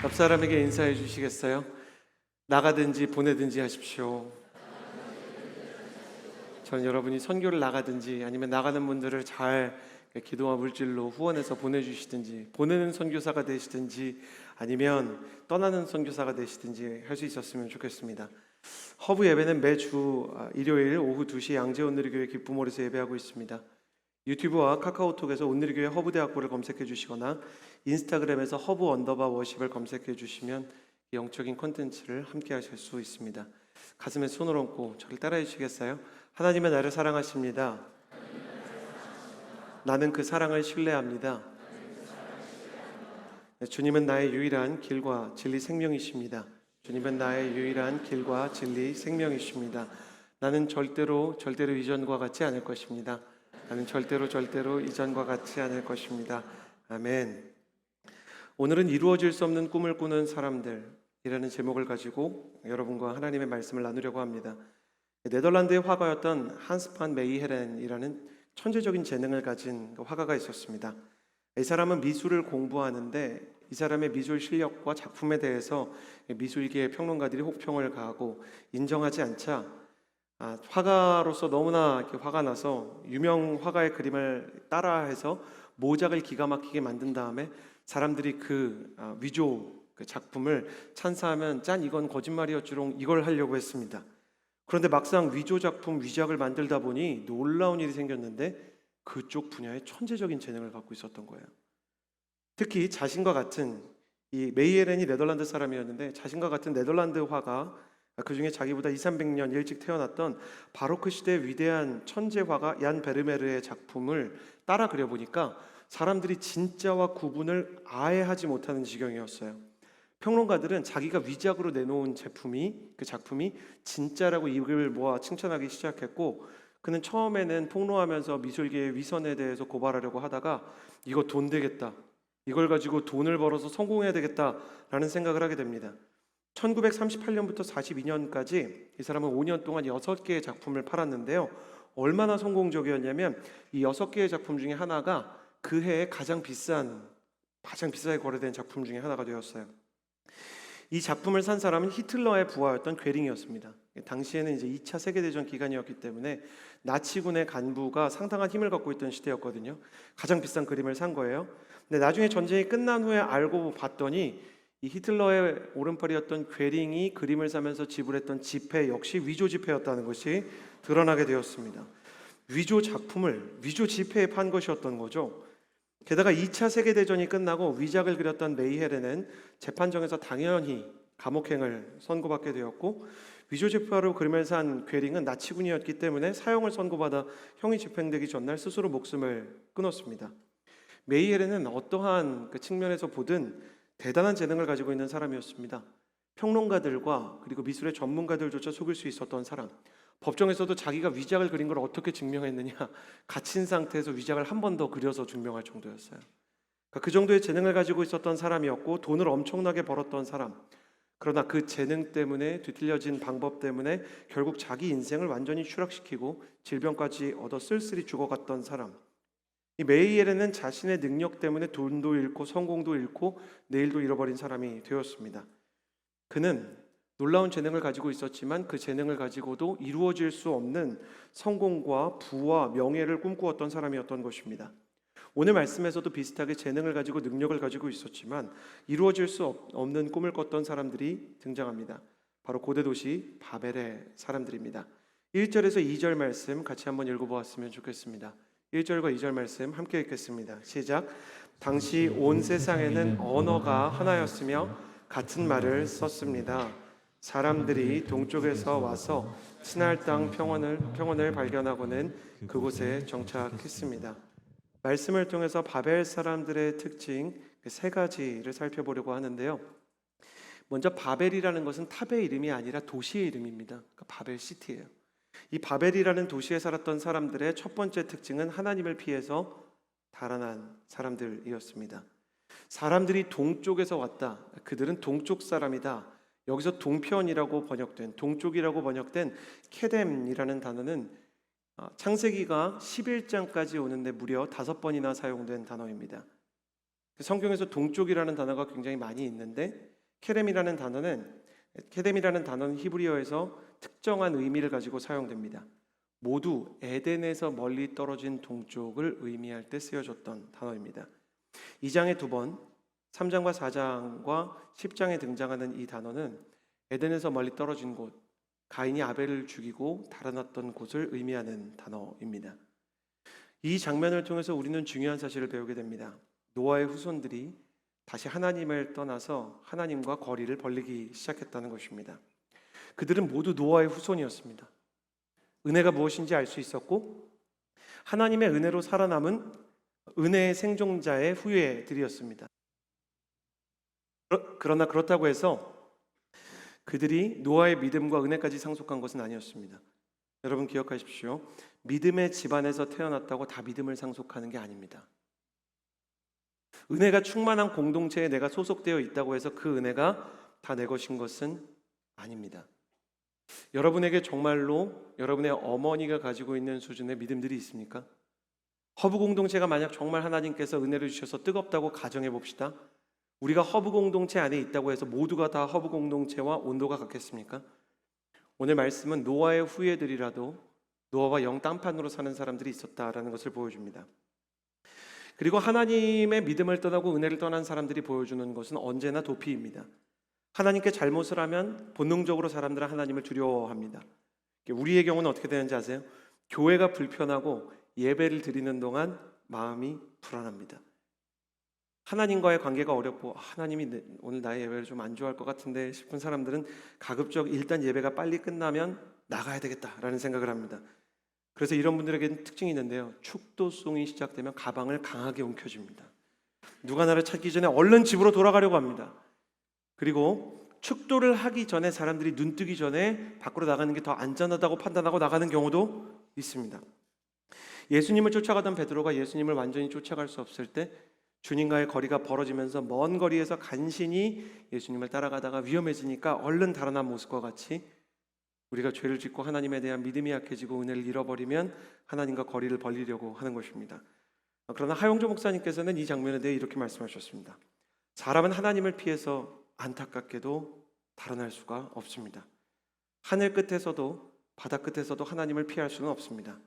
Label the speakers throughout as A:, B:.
A: 옆 사람에게 인사해 주시겠어요? 나가든지 보내든지 하십시오. 저는 여러분이 선교를 나가든지 아니면 나가는 분들을 잘 기도와 물질로 후원해서 보내주시든지, 보내는 선교사가 되시든지 아니면 떠나는 선교사가 되시든지 할 수 있었으면 좋겠습니다. 허브 예배는 매주 일요일 오후 2시 양재 온누리교회 기쁨홀에서 예배하고 있습니다. 유튜브와 카카오톡에서 온누리교회 허브대학교를 검색해 주시거나 인스타그램에서 허브_워십을 검색해 주시면 영적인 콘텐츠를 함께 하실 수 있습니다. 가슴에 손을 얹고 저를 따라해 주시겠어요? 하나님은 나를 사랑하십니다. 나는 그 사랑을 신뢰합니다. 주님은 나의 유일한 길과 진리 생명이십니다. 주님은 나의 유일한 길과 진리 생명이십니다. 나는 절대로 이전과 같지 않을 것입니다. 나는 절대로 이전과 같지 않을 것입니다. 아멘. 오늘은 이루어질 수 없는 꿈을 꾸는 사람들이라는 제목을 가지고 여러분과 하나님의 말씀을 나누려고 합니다. 네덜란드의 화가였던 한스 판 메이헤렌이라는 천재적인 재능을 가진 화가가 있었습니다. 이 사람은 미술을 공부하는데 이 사람의 미술 실력과 작품에 대해서 미술계의 평론가들이 혹평을 가하고 인정하지 않자 화가로서 너무나 이렇게 화가 나서 유명 화가의 그림을 따라해서 모작을 기가 막히게 만든 다음에 사람들이 그 위조 그 작품을 찬사하면 짠 이건 거짓말이었지롱 이걸 하려고 했습니다. 그런데 막상 위조 작품 위작을 만들다 보니 놀라운 일이 생겼는데 그쪽 분야에 천재적인 재능을 갖고 있었던 거예요. 특히 자신과 같은 이 메이헤렌이 네덜란드 사람이었는데 자신과 같은 네덜란드 화가 그 중에 자기보다 200~300년 일찍 태어났던 바로크 시대의 위대한 천재 화가 얀 베르메르의 작품을 따라 그려보니까 사람들이 진짜와 구분을 아예 하지 못하는 지경이었어요. 평론가들은 자기가 위작으로 내놓은 그 작품이 진짜라고 입을 모아 칭찬하기 시작했고 그는 처음에는 폭로하면서 미술계의 위선에 대해서 고발하려고 하다가 이거 돈 되겠다. 이걸 가지고 돈을 벌어서 성공해야 되겠다라는 생각을 하게 됩니다. 1938년부터 42년까지 이 사람은 5년 동안 6개의 작품을 팔았는데요. 얼마나 성공적이었냐면 이 6개의 작품 중에 하나가 그 해에 가장 비싸게 거래된 작품 중에 하나가 되었어요. 이 작품을 산 사람은 히틀러의 부하였던 괴링이었습니다. 당시에는 이제 2차 세계대전 기간이었기 때문에 나치군의 간부가 상당한 힘을 갖고 있던 시대였거든요. 가장 비싼 그림을 산 거예요. 근데 나중에 전쟁이 끝난 후에 알고 봤더니 이 히틀러의 오른팔이었던 괴링이 그림을 사면서 지불했던 지폐 역시 위조 지폐였다는 것이 드러나게 되었습니다. 위조 작품을 위조 지폐에 판 것이었던 거죠. 게다가 2차 세계대전이 끝나고 위작을 그렸던 메이헤렌은 재판정에서 당연히 감옥행을 선고받게 되었고 위조 지폐로 그림을 산 괴링은 나치군이었기 때문에 사형을 선고받아 형이 집행되기 전날 스스로 목숨을 끊었습니다. 메이헤렌은 어떠한 그 측면에서 보든 대단한 재능을 가지고 있는 사람이었습니다. 평론가들과 그리고 미술의 전문가들조차 속일 수 있었던 사람. 법정에서도 자기가 위작을 그린 걸 어떻게 증명했느냐 갇힌 상태에서 위작을 한 번 더 그려서 증명할 정도였어요. 그러니까 그 정도의 재능을 가지고 있었던 사람이었고 돈을 엄청나게 벌었던 사람. 그러나 그 재능 때문에 뒤틀려진 방법 때문에 결국 자기 인생을 완전히 추락시키고 질병까지 얻어 쓸쓸히 죽어갔던 사람. 이 메이헤렌은 자신의 능력 때문에 돈도 잃고 성공도 잃고 내일도 잃어버린 사람이 되었습니다. 그는 놀라운 재능을 가지고 있었지만 그 재능을 가지고도 이루어질 수 없는 성공과 부와 명예를 꿈꾸었던 사람이었던 것입니다. 오늘 말씀에서도 비슷하게 재능을 가지고 능력을 가지고 있었지만 이루어질 수 없는 꿈을 꿨던 사람들이 등장합니다. 바로 고대 도시 바벨의 사람들입니다. 1절에서 2절 말씀 같이 한번 읽어보았으면 좋겠습니다. 1절과 2절 말씀 함께 읽겠습니다. 시작. 당시 온 세상에는 언어가 하나였으며 같은 말을 썼습니다. 사람들이 동쪽에서 와서 신할 땅 평원을 발견하고는 그곳에 정착했습니다. 말씀을 통해서 바벨 사람들의 특징 세 가지를 살펴보려고 하는데요. 먼저 바벨이라는 것은 탑의 이름이 아니라 도시의 이름입니다. 그러니까 바벨 시티예요. 이 바벨이라는 도시에 살았던 사람들의 첫 번째 특징은 하나님을 피해서 달아난 사람들이었습니다. 사람들이 동쪽에서 왔다. 그들은 동쪽 사람이다. 여기서 동편이라고 번역된 동쪽이라고 번역된 케뎀이라는 단어는 창세기가 11장까지 오는데 무려 5번이나 사용된 단어입니다. 성경에서 동쪽이라는 단어가 굉장히 많이 있는데 케뎀이라는 단어는 히브리어에서 특정한 의미를 가지고 사용됩니다. 모두 에덴에서 멀리 떨어진 동쪽을 의미할 때 쓰여졌던 단어입니다. 2장에 2번, 3장과 4장과 10장에 등장하는 이 단어는 에덴에서 멀리 떨어진 곳, 가인이 아벨을 죽이고 달아났던 곳을 의미하는 단어입니다. 이 장면을 통해서 우리는 중요한 사실을 배우게 됩니다. 노아의 후손들이 다시 하나님을 떠나서 하나님과 거리를 벌리기 시작했다는 것입니다. 그들은 모두 노아의 후손이었습니다. 은혜가 무엇인지 알 수 있었고 하나님의 은혜로 살아남은 은혜의 생존자의 후예들이었습니다. 그러나 그렇다고 해서 그들이 노아의 믿음과 은혜까지 상속한 것은 아니었습니다. 여러분 기억하십시오. 믿음의 집안에서 태어났다고 다 믿음을 상속하는 게 아닙니다. 은혜가 충만한 공동체에 내가 소속되어 있다고 해서 그 은혜가 다 내 것인 것은 아닙니다. 여러분에게 정말로 여러분의 어머니가 가지고 있는 수준의 믿음들이 있습니까? 허브 공동체가 만약 정말 하나님께서 은혜를 주셔서 뜨겁다고 가정해 봅시다. 우리가 허브 공동체 안에 있다고 해서 모두가 다 허브 공동체와 온도가 같겠습니까? 오늘 말씀은 노아의 후예들이라도 노아와 영 딴판으로 사는 사람들이 있었다라는 것을 보여줍니다. 그리고 하나님의 믿음을 떠나고 은혜를 떠난 사람들이 보여주는 것은 언제나 도피입니다. 하나님께 잘못을 하면 본능적으로 사람들은 하나님을 두려워합니다. 우리의 경우는 어떻게 되는지 아세요? 교회가 불편하고 예배를 드리는 동안 마음이 불안합니다. 하나님과의 관계가 어렵고 하나님이 오늘 나의 예배를 좀 안 좋아할 것 같은데 싶은 사람들은 가급적 일단 예배가 빨리 끝나면 나가야 되겠다라는 생각을 합니다. 그래서 이런 분들에게는 특징이 있는데요. 축도송이 시작되면 가방을 강하게 움켜쥡니다. 누가 나를 찾기 전에 얼른 집으로 돌아가려고 합니다. 그리고 축도를 하기 전에 사람들이 눈 뜨기 전에 밖으로 나가는 게 더 안전하다고 판단하고 나가는 경우도 있습니다. 예수님을 쫓아가던 베드로가 예수님을 완전히 쫓아갈 수 없을 때 주님과의 거리가 벌어지면서 먼 거리에서 간신히 예수님을 따라가다가 위험해지니까 얼른 달아난 모습과 같이 우리가 죄를 짓고 하나님에 대한 믿음이 약해지고 은혜를 잃어버리면 하나님과 거리를 벌리려고 하는 것입니다. 그러나 하용조 목사님께서는 이 장면에 대해 이렇게 말씀하셨습니다. 사람은 하나님을 피해서 안타깝게도 달아날 수가 없습니다. 하늘 끝에서도 바다 끝에서도 하나님을 피할 수는 없습니다.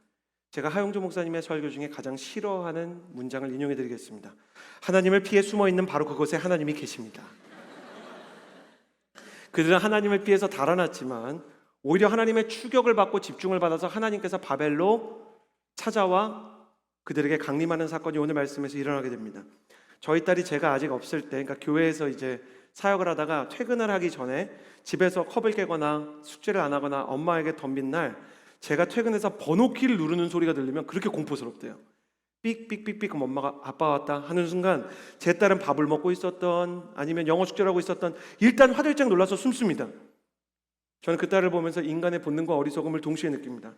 A: 제가 하용조 목사님의 설교 중에 가장 싫어하는 문장을 인용해 드리겠습니다. 하나님을 피해 숨어 있는 바로 그곳에 하나님이 계십니다. 그들은 하나님을 피해서 달아났지만 오히려 하나님의 추격을 받고 집중을 받아서 하나님께서 바벨로 찾아와 그들에게 강림하는 사건이 오늘 말씀에서 일어나게 됩니다. 저희 딸이 제가 아직 없을 때, 그러니까 교회에서 이제 사역을 하다가 퇴근을 하기 전에 집에서 컵을 깨거나 숙제를 안 하거나 엄마에게 덤빈 날 제가 퇴근해서 번호키를 누르는 소리가 들리면 그렇게 공포스럽대요. 삑삑삑삑 그럼 엄마가 아빠 왔다 하는 순간 제 딸은 밥을 먹고 있었던 아니면 영어 숙제를 하고 있었던 일단 화들짝 놀라서 숨습니다. 저는 그 딸을 보면서 인간의 본능과 어리석음을 동시에 느낍니다.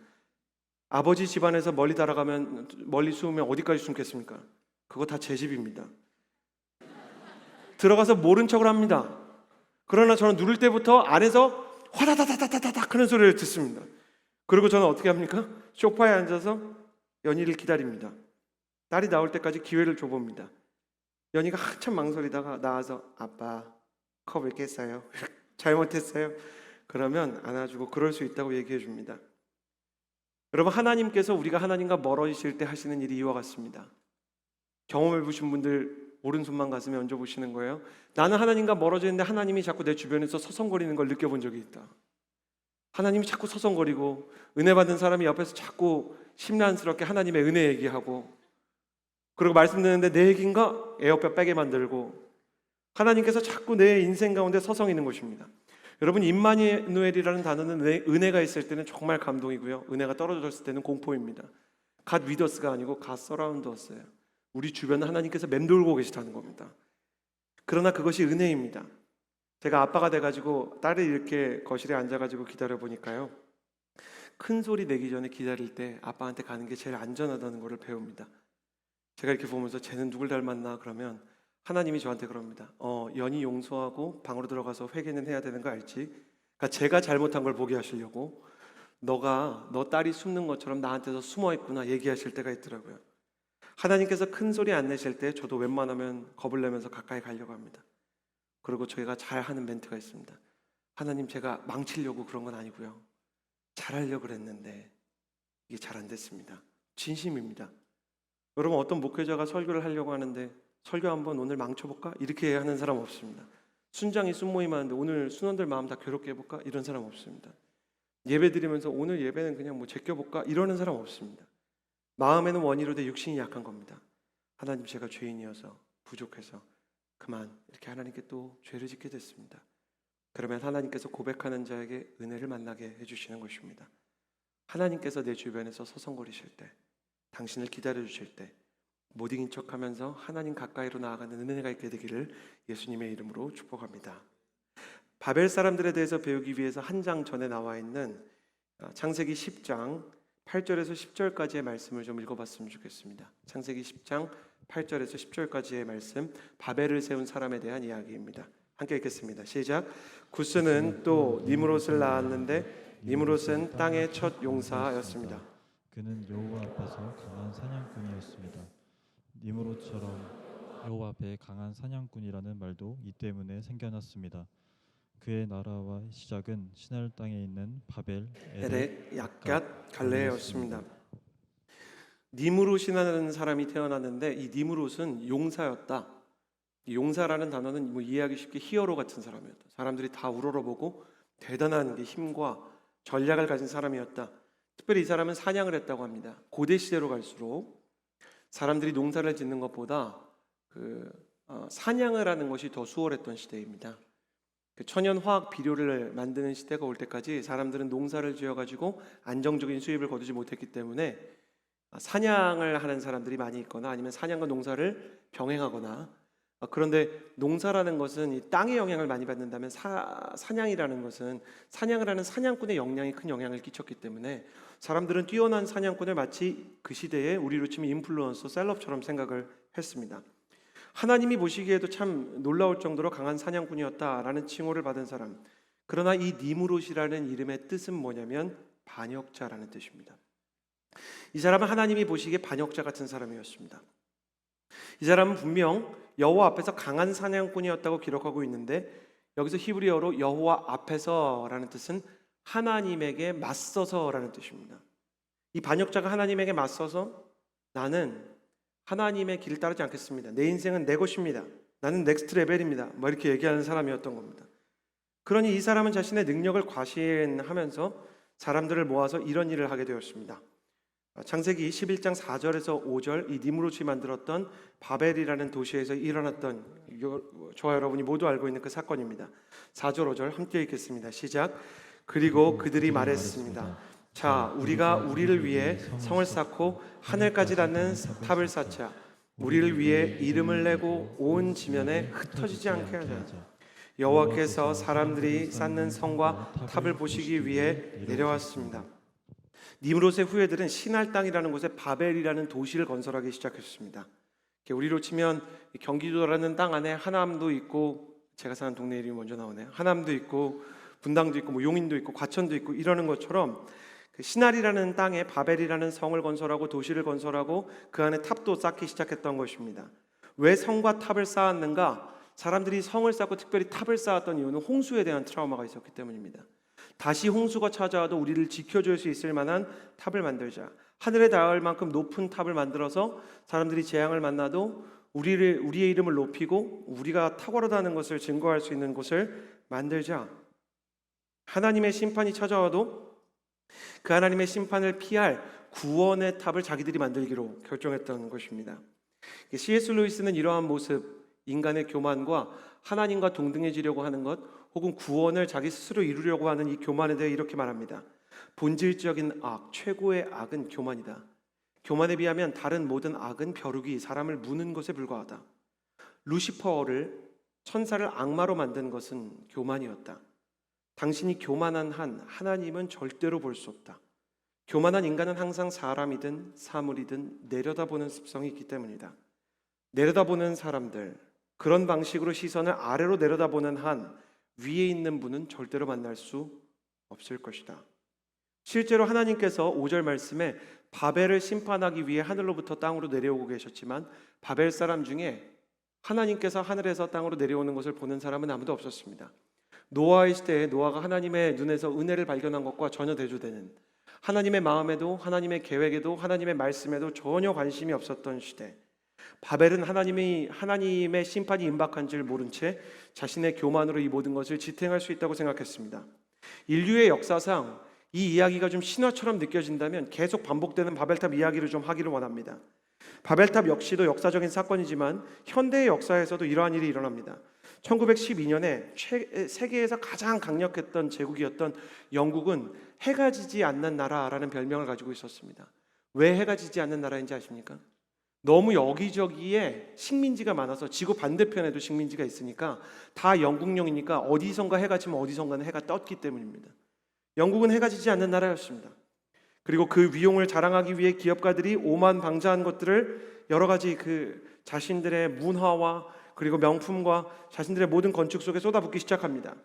A: 아버지 집안에서 멀리 숨으면 어디까지 숨겠습니까? 그거 다 제 집입니다. 들어가서 모른 척을 합니다. 그러나 저는 누를 때부터 안에서 화다다다다다닥 하는 소리를 듣습니다. 그리고 저는 어떻게 합니까? 소파에 앉아서 연희를 기다립니다. 딸이 나올 때까지 기회를 줘봅니다. 연희가 한참 망설이다가 나와서 아빠 컵을 깼어요. 잘못했어요. 그러면 안아주고 그럴 수 있다고 얘기해 줍니다. 여러분 하나님께서 우리가 하나님과 멀어지실 때 하시는 일이 이와 같습니다. 경험해 보신 분들 오른손만 가슴에 얹어보시는 거예요. 나는 하나님과 멀어져 있는데 하나님이 자꾸 내 주변에서 서성거리는 걸 느껴본 적이 있다. 하나님이 자꾸 서성거리고 은혜 받는 사람이 옆에서 자꾸 심란스럽게 하나님의 은혜 얘기하고 그리고 말씀 듣는데 내 얘기인가? 에어뼈 빼게 만들고 하나님께서 자꾸 내 인생 가운데 서성이는 것입니다. 여러분 임마누엘이라는 단어는 은혜가 있을 때는 정말 감동이고요. 은혜가 떨어졌을 때는 공포입니다. 갓 위더스가 아니고 갓 서라운더스예요. 우리 주변에 하나님께서 맴돌고 계시다는 겁니다. 그러나 그것이 은혜입니다. 제가 아빠가 돼가지고 딸이 이렇게 거실에 앉아가지고 기다려보니까요. 큰 소리 내기 전에 기다릴 때 아빠한테 가는 게 제일 안전하다는 것을 배웁니다. 제가 이렇게 보면서 쟤는 누굴 닮았나 그러면 하나님이 저한테 그럽니다. 연희 용서하고 방으로 들어가서 회개는 해야 되는 거 알지? 그러니까 제가 잘못한 걸 보게 하시려고 너 딸이 숨는 것처럼 나한테서 숨어 있구나 얘기하실 때가 있더라고요. 하나님께서 큰 소리 안 내실 때 저도 웬만하면 겁을 내면서 가까이 가려고 합니다. 그리고 저희가 잘 하는 멘트가 있습니다. 하나님, 제가 망치려고 그런 건 아니고요. 잘하려고 그랬는데 이게 잘 안 됐습니다. 진심입니다. 여러분, 어떤 목회자가 설교를 하려고 하는데 설교 한번 오늘 망쳐볼까? 이렇게 하는 사람 없습니다. 순장이 순모임 하는데 오늘 순원들 마음 다 괴롭게 해볼까? 이런 사람 없습니다. 예배 드리면서 오늘 예배는 그냥 뭐 제껴볼까? 이러는 사람 없습니다. 마음에는 원이로 돼 육신이 약한 겁니다. 하나님, 제가 죄인이어서 부족해서 그만 이렇게 하나님께 또 죄를 짓게 됐습니다. 그러면 하나님께서 고백하는 자에게 은혜를 만나게 해주시는 것입니다. 하나님께서 내 주변에서 서성거리실 때, 당신을 기다려주실 때 못 이긴 척하면서 하나님 가까이로 나아가는 은혜가 있게 되기를 예수님의 이름으로 축복합니다. 바벨 사람들에 대해서 배우기 위해서 한 장 전에 나와 있는 창세기 10장 8절에서 10절까지의 말씀을 좀 읽어봤으면 좋겠습니다. 창세기 10장 8절에서 10절까지의 말씀, 바벨을 세운 사람에 대한 이야기입니다. 함께 읽겠습니다. 시작. 구스는 또 니므롯을 낳았는데 니므롯은 땅의 첫 용사였습니다.
B: 그는 여호와 앞에서 강한 사냥꾼이었습니다. 니므롯처럼 여호와 앞에 강한 사냥꾼이라는 말도 이 때문에 생겨났습니다. 그의 나라와 시작은 시날 땅에 있는 바벨,
A: 에렉, 약갓, 갈레였습니다. 니므롯이라는 사람이 태어났는데 이 니므롯은 용사였다. 이 용사라는 단어는 뭐 이해하기 쉽게 히어로 같은 사람이었다. 사람들이 다 우러러보고 대단한 힘과 전략을 가진 사람이었다. 특별히 이 사람은 사냥을 했다고 합니다. 고대 시대로 갈수록 사람들이 농사를 짓는 것보다 사냥을 하는 것이 더 수월했던 시대입니다. 천연 화학 비료를 만드는 시대가 올 때까지 사람들은 농사를 지어가지고 안정적인 수입을 거두지 못했기 때문에 사냥을 하는 사람들이 많이 있거나 아니면 사냥과 농사를 병행하거나, 그런데 농사라는 것은 이 땅의 영향을 많이 받는다면 사냥이라는 것은 사냥을 하는 사냥꾼의 역량이 큰 영향을 끼쳤기 때문에 사람들은 뛰어난 사냥꾼을 마치 그 시대에 우리로 치면 인플루언서, 셀럽처럼 생각을 했습니다. 하나님이 보시기에도 참 놀라울 정도로 강한 사냥꾼이었다라는 칭호를 받은 사람. 그러나 이 니므롯이라는 이름의 뜻은 뭐냐면 반역자라는 뜻입니다. 이 사람은 하나님이 보시기에 반역자 같은 사람이었습니다. 이 사람은 분명 여호와 앞에서 강한 사냥꾼이었다고 기록하고 있는데, 여기서 히브리어로 여호와 앞에서라는 뜻은 하나님에게 맞서서라는 뜻입니다. 이 반역자가 하나님에게 맞서서 나는 하나님의 길을 따르지 않겠습니다. 내 인생은 내 것입니다. 나는 넥스트 레벨입니다. 뭐 이렇게 얘기하는 사람이었던 겁니다. 그러니 이 사람은 자신의 능력을 과신하면서 사람들을 모아서 이런 일을 하게 되었습니다. 창세기 11장 4절에서 5절, 이 니므롯이 만들었던 바벨이라는 도시에서 일어났던, 저와 여러분이 모두 알고 있는 그 사건입니다. 4절 5절 함께 읽겠습니다. 시작. 그리고 그들이 말했습니다. 자, 우리가 우리를 위해 성을 쌓고 하늘까지 닿는 탑을 쌓자. 우리를 위해 이름을 내고 온 지면에 흩어지지 않게 하자. 여호와께서 사람들이 쌓는 성과 탑을 보시기 위해 내려왔습니다. 니므롯의 후예들은 시날 땅이라는 곳에 바벨이라는 도시를 건설하기 시작했습니다. 우리로 치면 경기도라는 땅 안에 하남도 있고, 제가 사는 동네 이름이 먼저 나오네요. 하남도 있고 분당도 있고 뭐 용인도 있고 과천도 있고 이러는 것처럼 시날이라는 땅에 바벨이라는 성을 건설하고 도시를 건설하고 그 안에 탑도 쌓기 시작했던 것입니다. 왜 성과 탑을 쌓았는가? 사람들이 성을 쌓고 특별히 탑을 쌓았던 이유는 홍수에 대한 트라우마가 있었기 때문입니다. 다시 홍수가 찾아와도 우리를 지켜줄 수 있을 만한 탑을 만들자. 하늘에 닿을 만큼 높은 탑을 만들어서 사람들이 재앙을 만나도 우리의 이름을 높이고 우리가 탁월하다는 것을 증거할 수 있는 곳을 만들자. 하나님의 심판이 찾아와도 그 하나님의 심판을 피할 구원의 탑을 자기들이 만들기로 결정했던 것입니다. C.S. 루이스는 이러한 모습, 인간의 교만과 하나님과 동등해지려고 하는 것, 혹은 구원을 자기 스스로 이루려고 하는 이 교만에 대해 이렇게 말합니다. 본질적인 악, 최고의 악은 교만이다. 교만에 비하면 다른 모든 악은 벼룩이 사람을 무는 것에 불과하다. 루시퍼를, 천사를 악마로 만든 것은 교만이었다. 당신이 교만한 한 하나님은 절대로 볼 수 없다. 교만한 인간은 항상 사람이든 사물이든 내려다보는 습성이 있기 때문이다. 내려다보는 사람들, 그런 방식으로 시선을 아래로 내려다보는 한 위에 있는 분은 절대로 만날 수 없을 것이다. 실제로 하나님께서 5절 말씀에 바벨을 심판하기 위해 하늘로부터 땅으로 내려오고 계셨지만 바벨 사람 중에 하나님께서 하늘에서 땅으로 내려오는 것을 보는 사람은 아무도 없었습니다. 노아의 시대에 노아가 하나님의 눈에서 은혜를 발견한 것과 전혀 대조되는, 하나님의 마음에도 하나님의 계획에도 하나님의 말씀에도 전혀 관심이 없었던 시대, 바벨은 하나님의 심판이 임박한 줄 모른 채 자신의 교만으로 이 모든 것을 지탱할 수 있다고 생각했습니다. 인류의 역사상 이 이야기가 좀 신화처럼 느껴진다면 계속 반복되는 바벨탑 이야기를 좀 하기를 원합니다. 바벨탑 역시도 역사적인 사건이지만 현대의 역사에서도 이러한 일이 일어납니다. 1912년에 세계에서 가장 강력했던 제국이었던 영국은 해가 지지 않는 나라라는 별명을 가지고 있었습니다. 왜 해가 지지 않는 나라인지 아십니까? 너무 여기저기에 식민지가 많아서 지구 반대편에도 식민지가 있으니까 다 영국령이니까 어디선가 해가 지면 어디선가는 해가 떴기 때문입니다. 영국은 해가 지지 않는 나라였습니다. 그리고 그 위용을 자랑하기 위해 기업가들이 오만방자한 것들을 여러 가지 자신들의 문화와 그리고 명품과 자신들의 모든 건축 속에 쏟아붓기 시작합니다.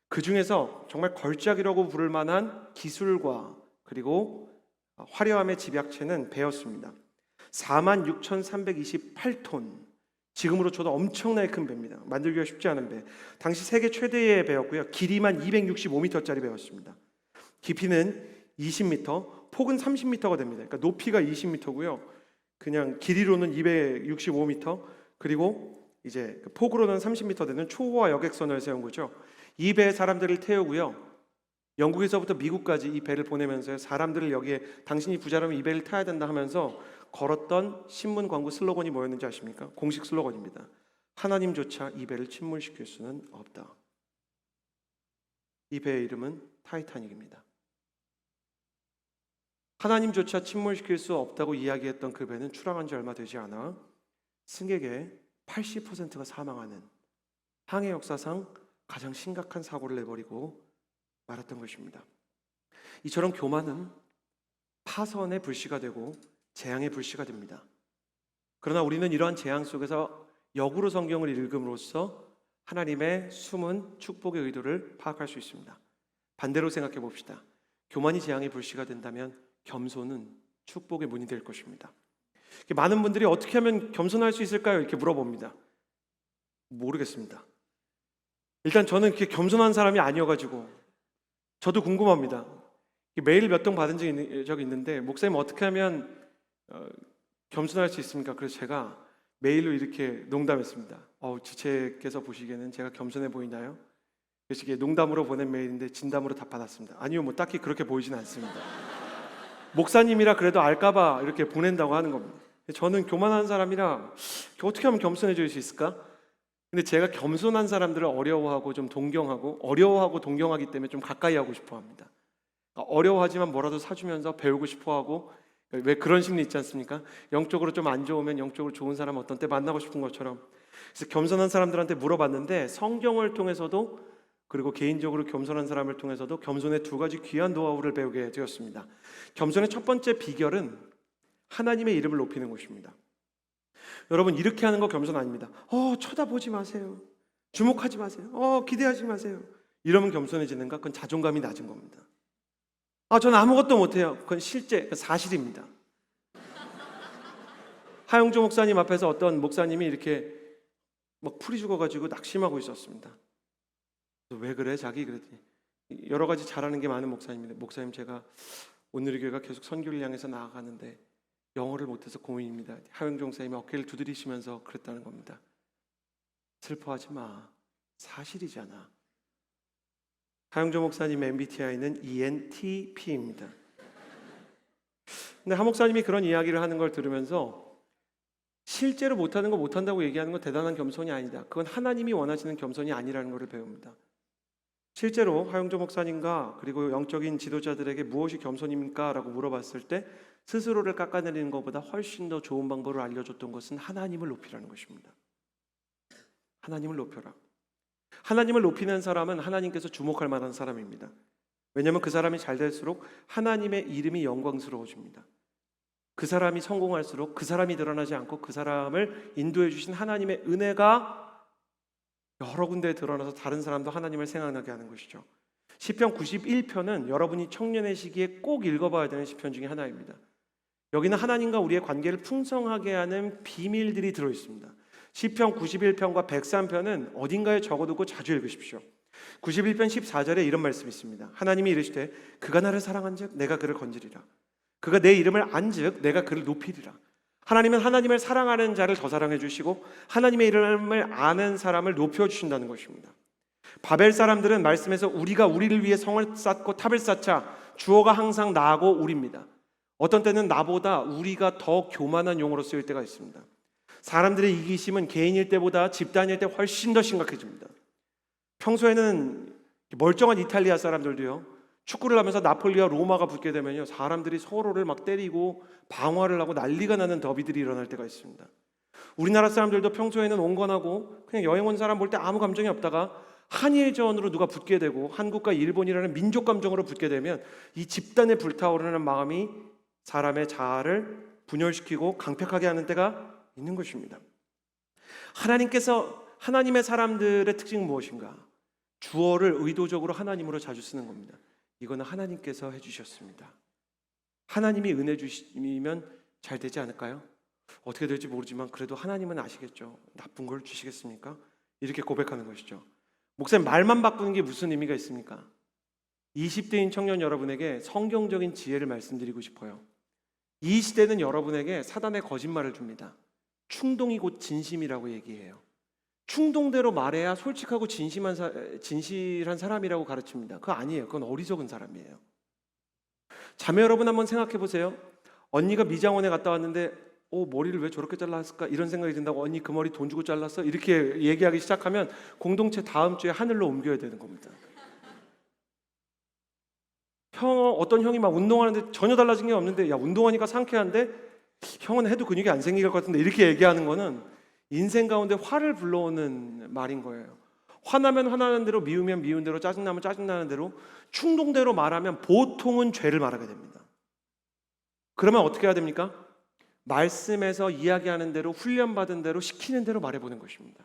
A: 그 중에서 정말 걸작이라고 부를 만한 기술과 그리고 화려함의 집약체는 배였습니다. 46,328톤, 지금으로 쳐도 엄청나게 큰 배입니다. 만들기가 쉽지 않은 배. 당시 세계 최대의 배였고요. 길이만 265m짜리 배였습니다. 깊이는 20m, 폭은 30m가 됩니다. 그러니까 높이가 20m고요. 그냥 길이로는 265m, 그리고 이제 폭으로는 30m 되는 초호화 여객선을 세운 거죠. 이 배에 사람들을 태우고요. 영국에서부터 미국까지 이 배를 보내면서 사람들을 여기에 당신이 부자라면 이 배를 타야 된다 하면서 걸었던 신문 광고 슬로건이 뭐였는지 아십니까? 공식 슬로건입니다. 하나님조차 이 배를 침몰시킬 수는 없다. 이 배의 이름은 타이타닉입니다. 하나님조차 침몰시킬 수 없다고 이야기했던 그 배는 출항한 지 얼마 되지 않아 승객의 80%가 사망하는 항해 역사상 가장 심각한 사고를 내버리고 말았던 것입니다. 이처럼 교만은 파선의 불씨가 되고 재앙의 불씨가 됩니다. 그러나 우리는 이러한 재앙 속에서 역으로 성경을 읽음으로써 하나님의 숨은 축복의 의도를 파악할 수 있습니다. 반대로 생각해 봅시다. 교만이 재앙의 불씨가 된다면 겸손은 축복의 문이 될 것입니다. 많은 분들이 어떻게 하면 겸손할 수 있을까요? 이렇게 물어봅니다. 모르겠습니다. 일단 저는 이렇게 겸손한 사람이 아니어가지고 저도 궁금합니다. 메일을 몇 통 받은 적이 있는데 목사님 어떻게 하면 겸손할 수 있습니까? 그래서 제가 메일로 이렇게 농담했습니다. 지체께서 보시기에는 제가 겸손해 보이나요? 그래서 이게 농담으로 보낸 메일인데 진담으로 답받았습니다. 아니요, 뭐 딱히 그렇게 보이진 않습니다. 목사님이라 그래도 알까봐 이렇게 보낸다고 하는 겁니다. 저는 교만한 사람이라 어떻게 하면 겸손해질 수 있을까? 근데 제가 겸손한 사람들을 어려워하고 좀 동경하고, 어려워하고 동경하기 때문에 좀 가까이 하고 싶어 합니다. 어려워하지만 뭐라도 사주면서 배우고 싶어 하고, 왜 그런 심리 있지 않습니까? 영적으로 좀 안 좋으면 영적으로 좋은 사람 어떤 때 만나고 싶은 것처럼. 그래서 겸손한 사람들한테 물어봤는데 성경을 통해서도 그리고 개인적으로 겸손한 사람을 통해서도 겸손의 두 가지 귀한 노하우를 배우게 되었습니다. 겸손의 첫 번째 비결은 하나님의 이름을 높이는 것입니다. 여러분, 이렇게 하는 거 겸손 아닙니다. 쳐다보지 마세요. 주목하지 마세요. 기대하지 마세요. 이러면 겸손해지는가? 그건 자존감이 낮은 겁니다. 저는 아무것도 못해요. 그건 실제 사실입니다. 하영조 목사님 앞에서 어떤 목사님이 이렇게 막 풀이 죽어가지고 낙심하고 있었습니다. 왜 그래? 자기 그랬더니 여러 가지 잘하는 게 많은 목사님인데, 목사님 제가 오늘의 교회가 계속 선교를 향해서 나아가는데 영어를 못해서 고민입니다. 하영종 목사님이 어깨를 두드리시면서 그랬다는 겁니다. 슬퍼하지 마. 사실이잖아. 하영종 목사님의 MBTI는 ENTP입니다. 근데 하 목사님이 그런 이야기를 하는 걸 들으면서 실제로 못하는 거 못한다고 얘기하는 건 대단한 겸손이 아니다. 그건 하나님이 원하시는 겸손이 아니라는 것을 배웁니다. 실제로 하영조 목사님과 그리고 영적인 지도자들에게 무엇이 겸손입니까? 라고 물어봤을 때 스스로를 깎아내리는 것보다 훨씬 더 좋은 방법을 알려줬던 것은 하나님을 높이라는 것입니다. 하나님을 높여라. 하나님을 높이는 사람은 하나님께서 주목할 만한 사람입니다. 왜냐하면 그 사람이 잘 될수록 하나님의 이름이 영광스러워집니다. 그 사람이 성공할수록 그 사람이 드러나지 않고 그 사람을 인도해 주신 하나님의 은혜가 여러 군데에 드러나서 다른 사람도 하나님을 생각나게 하는 것이죠. 시편 91편은 여러분이 청년의 시기에 꼭 읽어봐야 되는 시편 중에 하나입니다. 여기는 하나님과 우리의 관계를 풍성하게 하는 비밀들이 들어있습니다. 시편 91편과 103편은 어딘가에 적어두고 자주 읽으십시오. 91편 14절에 이런 말씀이 있습니다. 하나님이 이르시되 그가 나를 사랑한즉 내가 그를 건지리라. 그가 내 이름을 안즉 내가 그를 높이리라. 하나님은 하나님을 사랑하는 자를 더 사랑해 주시고 하나님의 이름을 아는 사람을 높여 주신다는 것입니다. 바벨 사람들은 말씀에서 우리가 우리를 위해 성을 쌓고 탑을 쌓자, 주어가 항상 나고 우리입니다. 어떤 때는 나보다 우리가 더 교만한 용어로 쓰일 때가 있습니다. 사람들의 이기심은 개인일 때보다 집단일 때 훨씬 더 심각해집니다. 평소에는 멀쩡한 이탈리아 사람들도요, 축구를 하면서 나폴리와 로마가 붙게 되면요, 사람들이 서로를 막 때리고 방화를 하고 난리가 나는 더비들이 일어날 때가 있습니다. 우리나라 사람들도 평소에는 온건하고 그냥 여행 온 사람 볼 때 아무 감정이 없다가 한일전으로 누가 붙게 되고 한국과 일본이라는 민족 감정으로 붙게 되면 이 집단에 불타오르는 마음이 사람의 자아를 분열시키고 강팍하게 하는 때가 있는 것입니다. 하나님께서 하나님의 사람들의 특징은 무엇인가? 주어를 의도적으로 하나님으로 자주 쓰는 겁니다. 이거는 하나님께서 해주셨습니다. 하나님이 은혜 주시면 잘 되지 않을까요? 어떻게 될지 모르지만 그래도 하나님은 아시겠죠. 나쁜 걸 주시겠습니까? 이렇게 고백하는 것이죠. 목사님, 말만 바꾸는 게 무슨 의미가 있습니까? 20대인 청년 여러분에게 성경적인 지혜를 말씀드리고 싶어요. 이 시대는 여러분에게 사단의 거짓말을 줍니다. 충동이 곧 진심이라고 얘기해요. 충동대로 말해야 솔직하고 진실한 사람이라고 가르칩니다. 그거 아니에요. 그건 어리석은 사람이에요. 자매 여러분, 한번 생각해 보세요. 언니가 미장원에 갔다 왔는데 머리를 왜 저렇게 잘랐을까? 이런 생각이 든다고 언니 그 머리 돈 주고 잘랐어? 이렇게 얘기하기 시작하면 공동체 다음 주에 하늘로 옮겨야 되는 겁니다. 어떤 형이 막 운동하는데 전혀 달라진 게 없는데 야, 운동하니까 상쾌한데 형은 해도 근육이 안 생길 것 같은데 이렇게 얘기하는 거는 인생 가운데 화를 불러오는 말인 거예요. 화나면 화나는 대로, 미우면 미운 대로, 짜증나면 짜증나는 대로, 충동대로 말하면 보통은 죄를 말하게 됩니다. 그러면 어떻게 해야 됩니까? 말씀에서 이야기하는 대로, 훈련받은 대로, 시키는 대로 말해보는 것입니다.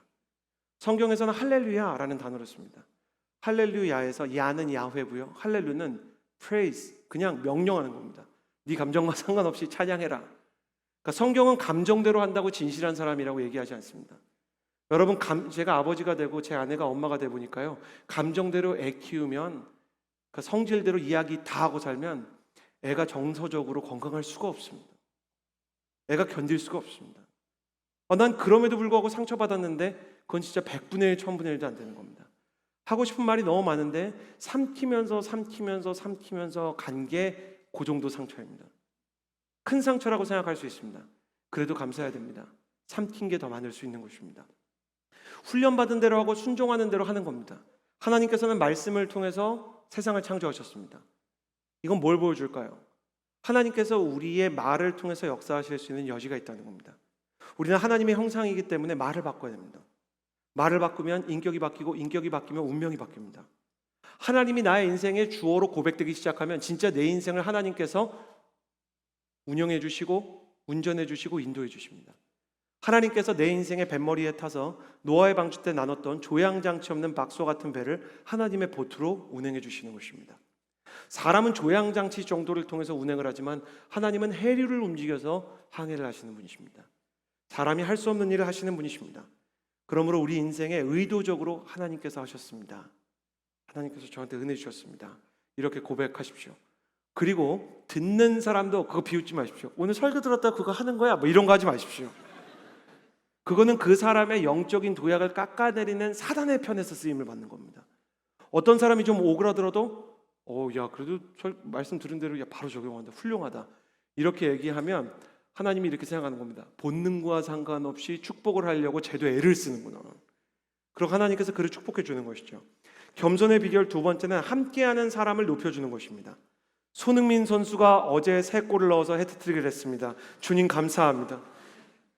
A: 성경에서는 할렐루야라는 단어를 씁니다. 할렐루야에서 야는 야훼고요, 할렐루는 praise, 그냥 명령하는 겁니다. 네 감정과 상관없이 찬양해라. 그러니까 성경은 감정대로 한다고 진실한 사람이라고 얘기하지 않습니다. 여러분, 제가 아버지가 되고 제 아내가 엄마가 돼 보니까요, 감정대로 애 키우면, 그러니까 성질대로 이야기 다 하고 살면 애가 정서적으로 건강할 수가 없습니다. 애가 견딜 수가 없습니다. 난 그럼에도 불구하고 상처받았는데 그건 진짜 100분의 1, 1000분의 1도 안 되는 겁니다. 하고 싶은 말이 너무 많은데 삼키면서 간 게 그 정도 상처입니다. 큰 상처라고 생각할 수 있습니다. 그래도 감사해야 됩니다. 삼킨 게 더 많을 수 있는 것입니다. 훈련받은 대로 하고 순종하는 대로 하는 겁니다. 하나님께서는 말씀을 통해서 세상을 창조하셨습니다. 이건 뭘 보여줄까요? 하나님께서 우리의 말을 통해서 역사하실 수 있는 여지가 있다는 겁니다. 우리는 하나님의 형상이기 때문에 말을 바꿔야 됩니다. 말을 바꾸면 인격이 바뀌고, 인격이 바뀌면 운명이 바뀝니다. 하나님이 나의 인생의 주어로 고백되기 시작하면 진짜 내 인생을 하나님께서 운영해 주시고 운전해 주시고 인도해 주십니다. 하나님께서 내 인생의 뱃머리에 타서 노아의 방주 때 나눴던 조향장치 없는 박소 같은 배를 하나님의 보트로 운행해 주시는 것입니다. 사람은 조향장치 정도를 통해서 운행을 하지만 하나님은 해류를 움직여서 항해를 하시는 분이십니다. 사람이 할 수 없는 일을 하시는 분이십니다. 그러므로 우리 인생에 의도적으로 하나님께서 하셨습니다. 하나님께서 저한테 은혜 주셨습니다. 이렇게 고백하십시오. 그리고 듣는 사람도 그거 비웃지 마십시오. 오늘 설교 들었다 그거 하는 거야? 뭐 이런 거 하지 마십시오. 그거는 그 사람의 영적인 도약을 깎아내리는 사단의 편에서 쓰임을 받는 겁니다. 어떤 사람이 좀 오그라들어도 야, 그래도 말씀 들은 대로 바로 적용한다, 훌륭하다, 이렇게 얘기하면 하나님이 이렇게 생각하는 겁니다. 본능과 상관없이 축복을 하려고 쟤도 애를 쓰는구나. 그리고 하나님께서 그를 축복해 주는 것이죠. 겸손의 비결 두 번째는 함께하는 사람을 높여주는 것입니다. 손흥민 선수가 어제 3골을 넣어서 해트트릭을 했습니다. 주님 감사합니다.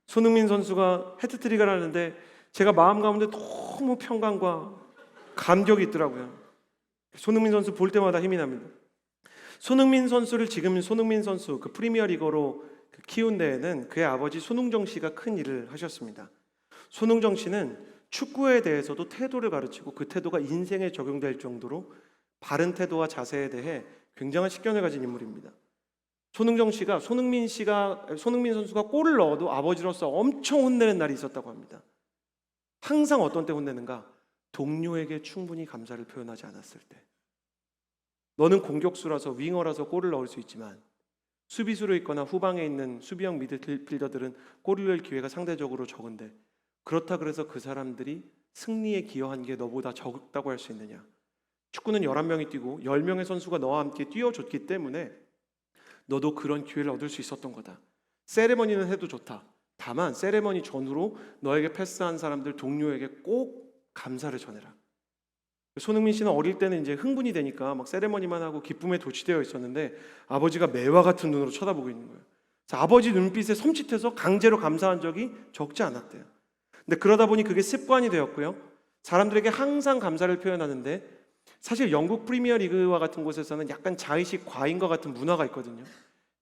A: 손흥민 선수가 해트트릭을 하는데 제가 마음 가운데 너무 평강과 감격이 있더라고요. 손흥민 선수 볼 때마다 힘이 납니다. 손흥민 선수를 지금 손흥민 선수 그 프리미어리거로 키운 데에는 그의 아버지 손흥정 씨가 큰 일을 하셨습니다. 손흥정 씨는 축구에 대해서도 태도를 가르치고 그 태도가 인생에 적용될 정도로 바른 태도와 자세에 대해 굉장한 식견을 가진 인물입니다. 손흥민 선수가 골을 넣어도 아버지로서 엄청 혼내는 날이 있었다고 합니다. 항상 어떤 때 혼내는가? 동료에게 충분히 감사를 표현하지 않았을 때. 너는 공격수라서 윙어라서 골을 넣을 수 있지만 수비수로 있거나 후방에 있는 수비형 미드필더들은 골을 넣을 기회가 상대적으로 적은데, 그렇다 그래서 그 사람들이 승리에 기여한 게 너보다 적다고 할 수 있느냐? 축구는 11명이 뛰고 10명의 선수가 너와 함께 뛰어줬기 때문에 너도 그런 기회를 얻을 수 있었던 거다. 세레머니는 해도 좋다. 다만 세레머니 전후로 너에게 패스한 사람들, 동료에게 꼭 감사를 전해라. 손흥민 씨는 어릴 때는 이제 흥분이 되니까 막 세레머니만 하고 기쁨에 도취되어 있었는데 아버지가 매와 같은 눈으로 쳐다보고 있는 거예요. 그래서 아버지 눈빛에 섬찟해서 강제로 감사한 적이 적지 않았대요. 근데 그러다 보니 그게 습관이 되었고요. 사람들에게 항상 감사를 표현하는데, 사실 영국 프리미어 리그와 같은 곳에서는 약간 자의식 과잉과 같은 문화가 있거든요.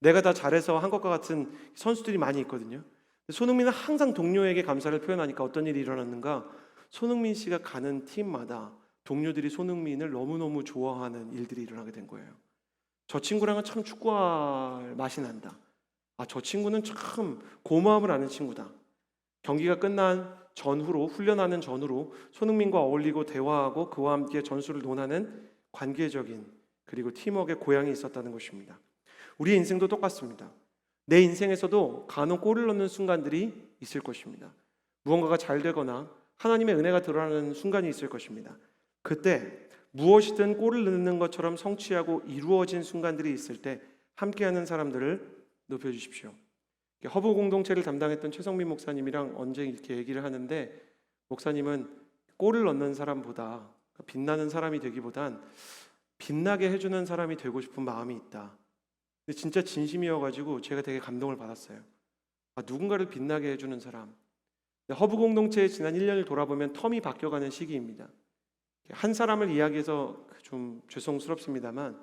A: 내가 다 잘해서 한 것과 같은 선수들이 많이 있거든요. 손흥민은 항상 동료에게 감사를 표현하니까 어떤 일이 일어났는가? 손흥민 씨가 가는 팀마다 동료들이 손흥민을 너무너무 좋아하는 일들이 일어나게 된 거예요. 저 친구랑은 참 축구할 맛이 난다. 아, 저 친구는 참 고마움을 아는 친구다. 경기가 끝난 전후로, 훈련하는 전후로 손흥민과 어울리고 대화하고 그와 함께 전술을 논하는 관계적인, 그리고 팀워크의 고향이 있었다는 것입니다. 우리의 인생도 똑같습니다. 내 인생에서도 간혹 골을 넣는 순간들이 있을 것입니다. 무언가가 잘 되거나 하나님의 은혜가 드러나는 순간이 있을 것입니다. 그때 무엇이든 골을 넣는 것처럼 성취하고 이루어진 순간들이 있을 때 함께하는 사람들을 높여주십시오. 허브 공동체를 담당했던 최성민 목사님이랑 언제 이렇게 얘기를 하는데, 목사님은 골을 넣는 사람보다, 빛나는 사람이 되기보단 빛나게 해주는 사람이 되고 싶은 마음이 있다. 근데 진짜 진심이어가지고 제가 되게 감동을 받았어요. 아, 누군가를 빛나게 해주는 사람. 허브 공동체의 지난 1년을 돌아보면 텀이 바뀌어가는 시기입니다. 한 사람을 이야기해서 좀 죄송스럽습니다만,